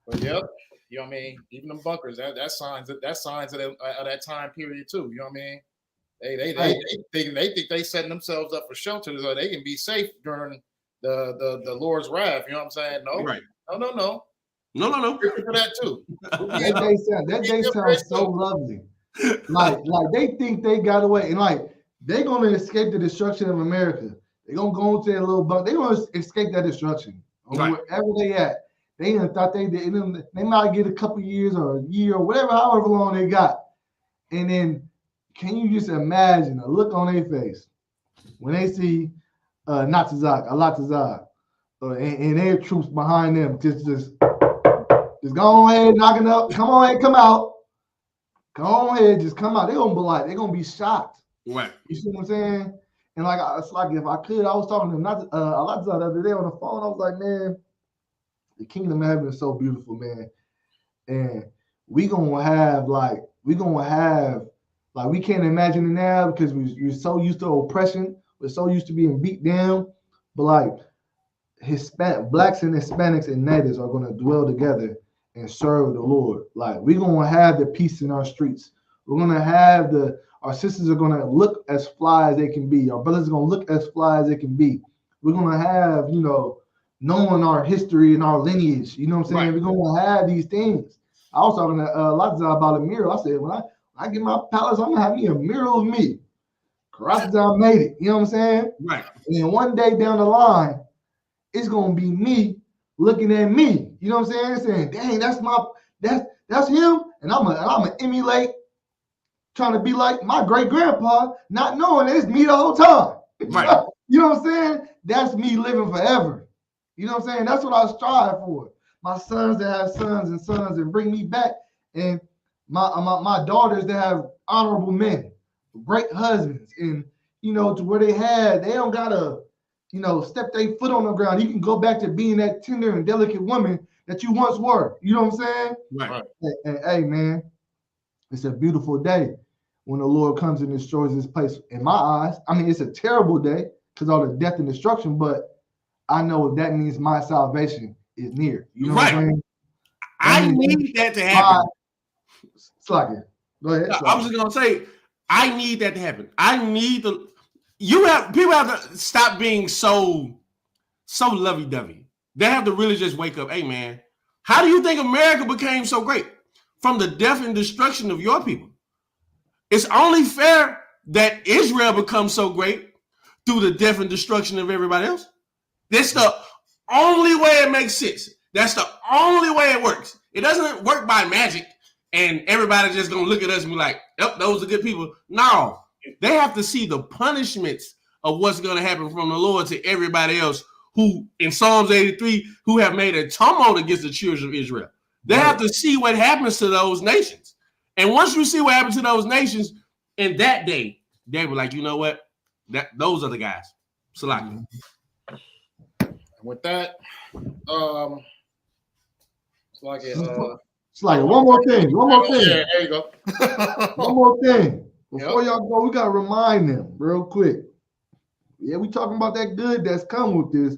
But yep. You know what I mean? Even them bunkers, that's signs of that time period too. You know what I mean? They think they setting themselves up for shelter so they can be safe during the Lord's wrath. You know what I'm saying? No, right? No. For that too. That day sounds so lovely. Like they think they got away, and like they're gonna escape the destruction of America. They're gonna go into their little bunk. They're gonna escape that destruction wherever they at. They thought they did. They might get a couple years or a year or whatever, however long they got. And then, can you just imagine a look on their face when they see Alatazar, and their troops behind them just go ahead, knocking up. Come on ahead, come out. Come on ahead, just come out. They're gonna be shocked. Right. You see what I'm saying? And like it's like if I could, I was talking to Alatazar the other day on the phone. I was like, man, the kingdom of heaven is so beautiful, man. And we can't imagine it now because we're so used to oppression. We're so used to being beat down. But like blacks and Hispanics and natives are going to dwell together and serve the Lord. Like we're going to have the peace in our streets. We're going to have our sisters are going to look as fly as they can be. Our brothers are going to look as fly as they can be. We're going to have, knowing our history and our lineage, you know what I'm saying? Right. We're going to have these things. I was talking to Latza about a mural. I said, when I get my palace, I'm going to have me a mural of me. Karazazar made it, you know what I'm saying? Right. And one day down the line, it's going to be me looking at me, you know what I'm saying? Saying, dang, that's him. And I'm going to emulate, trying to be like my great grandpa, not knowing it's me the whole time. Right. You know what I'm saying? That's me living forever. You know what I'm saying? That's what I strive for. My sons that have sons and bring me back. And my daughters that have honorable men, great husbands, and to where they don't gotta, step their foot on the ground, you can go back to being that tender and delicate woman that you once were. You know what I'm saying? Right. And hey, man, it's a beautiful day when the Lord comes and destroys this place. In my eyes, I mean, it's a terrible day because all the death and destruction, but I know that means my salvation is near. You know what I'm saying? I need that to happen. Slacker. Go ahead. I was just gonna say, I need that to happen. I need people have to stop being so lovey-dovey. They have to really just wake up. Hey, man, how do you think America became so great? From the death and destruction of your people. It's only fair that Israel becomes so great through the death and destruction of everybody else. That's the only way it makes sense. That's the only way it works. It doesn't work by magic and everybody just gonna look at us and be like, yep, those are good people. No, they have to see the punishments of what's gonna happen from the Lord to everybody else who, in Psalms 83, who have made a tumult against the children of Israel. They have to see what happens to those nations. And once you see what happens to those nations, in that day, they were like, you know what? Those are the guys. Salaki. With that, it's like one more thing. Yeah, there you go. One more thing. Before y'all go, we gotta remind them real quick. Yeah, we talking about that good that's come with this.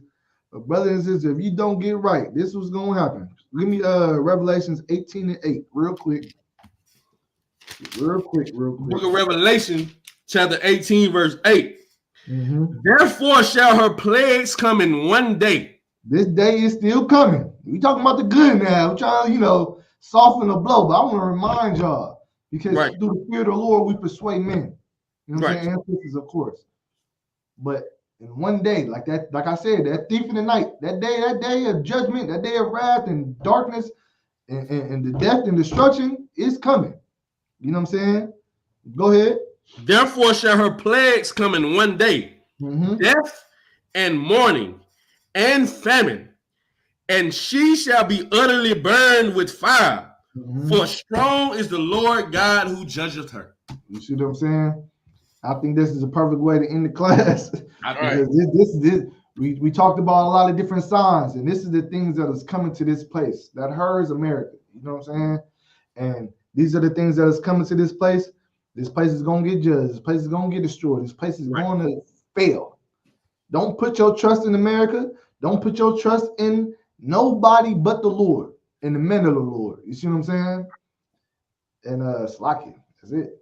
But brothers and sisters, if you don't get right, this was gonna happen. Give me Revelations 18:8, real quick. Book of Revelation, chapter 18, verse 8. Therefore shall her plagues come in one day. This day is still coming. We talking about the good now. We're trying to, soften the blow. But I want to remind y'all, because through the fear of the Lord, we persuade men. You know what I'm saying? Ancestors, of course. But in one day, like I said, that thief in the night, that day of judgment, that day of wrath and darkness and the death and destruction is coming. You know what I'm saying? Go ahead. Therefore shall her plagues come in one day. Death and mourning and famine. And she shall be utterly burned with fire. For strong is the Lord God who judgeth her. You see what I'm saying? I think this is a perfect way to end the class. Because we talked about a lot of different signs, and this is the things that is coming to this place. That her is America. You know what I'm saying? And these are the things that is coming to this place. This place is going to get judged. This place is going to get destroyed. This place is going to fail. Don't put your trust in America. Don't put your trust in nobody but the Lord, in the men of the Lord. You see what I'm saying? And Slacky, that's it.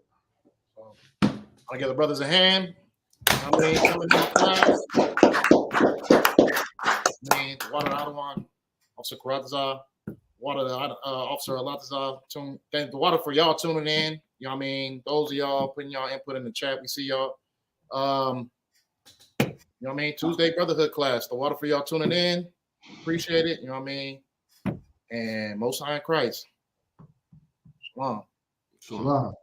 I'll give the brothers a hand. Coming in class. Water Adawan, Officer Karatazar, Officer Alatazar. Thank the water for y'all tuning in. You know what I mean? Those of y'all putting y'all input in the chat. We see y'all. You know what I mean? Tuesday Brotherhood class. The water for y'all tuning in. Appreciate it. You know what I mean? And Most High in Christ. Shalom. Shalom.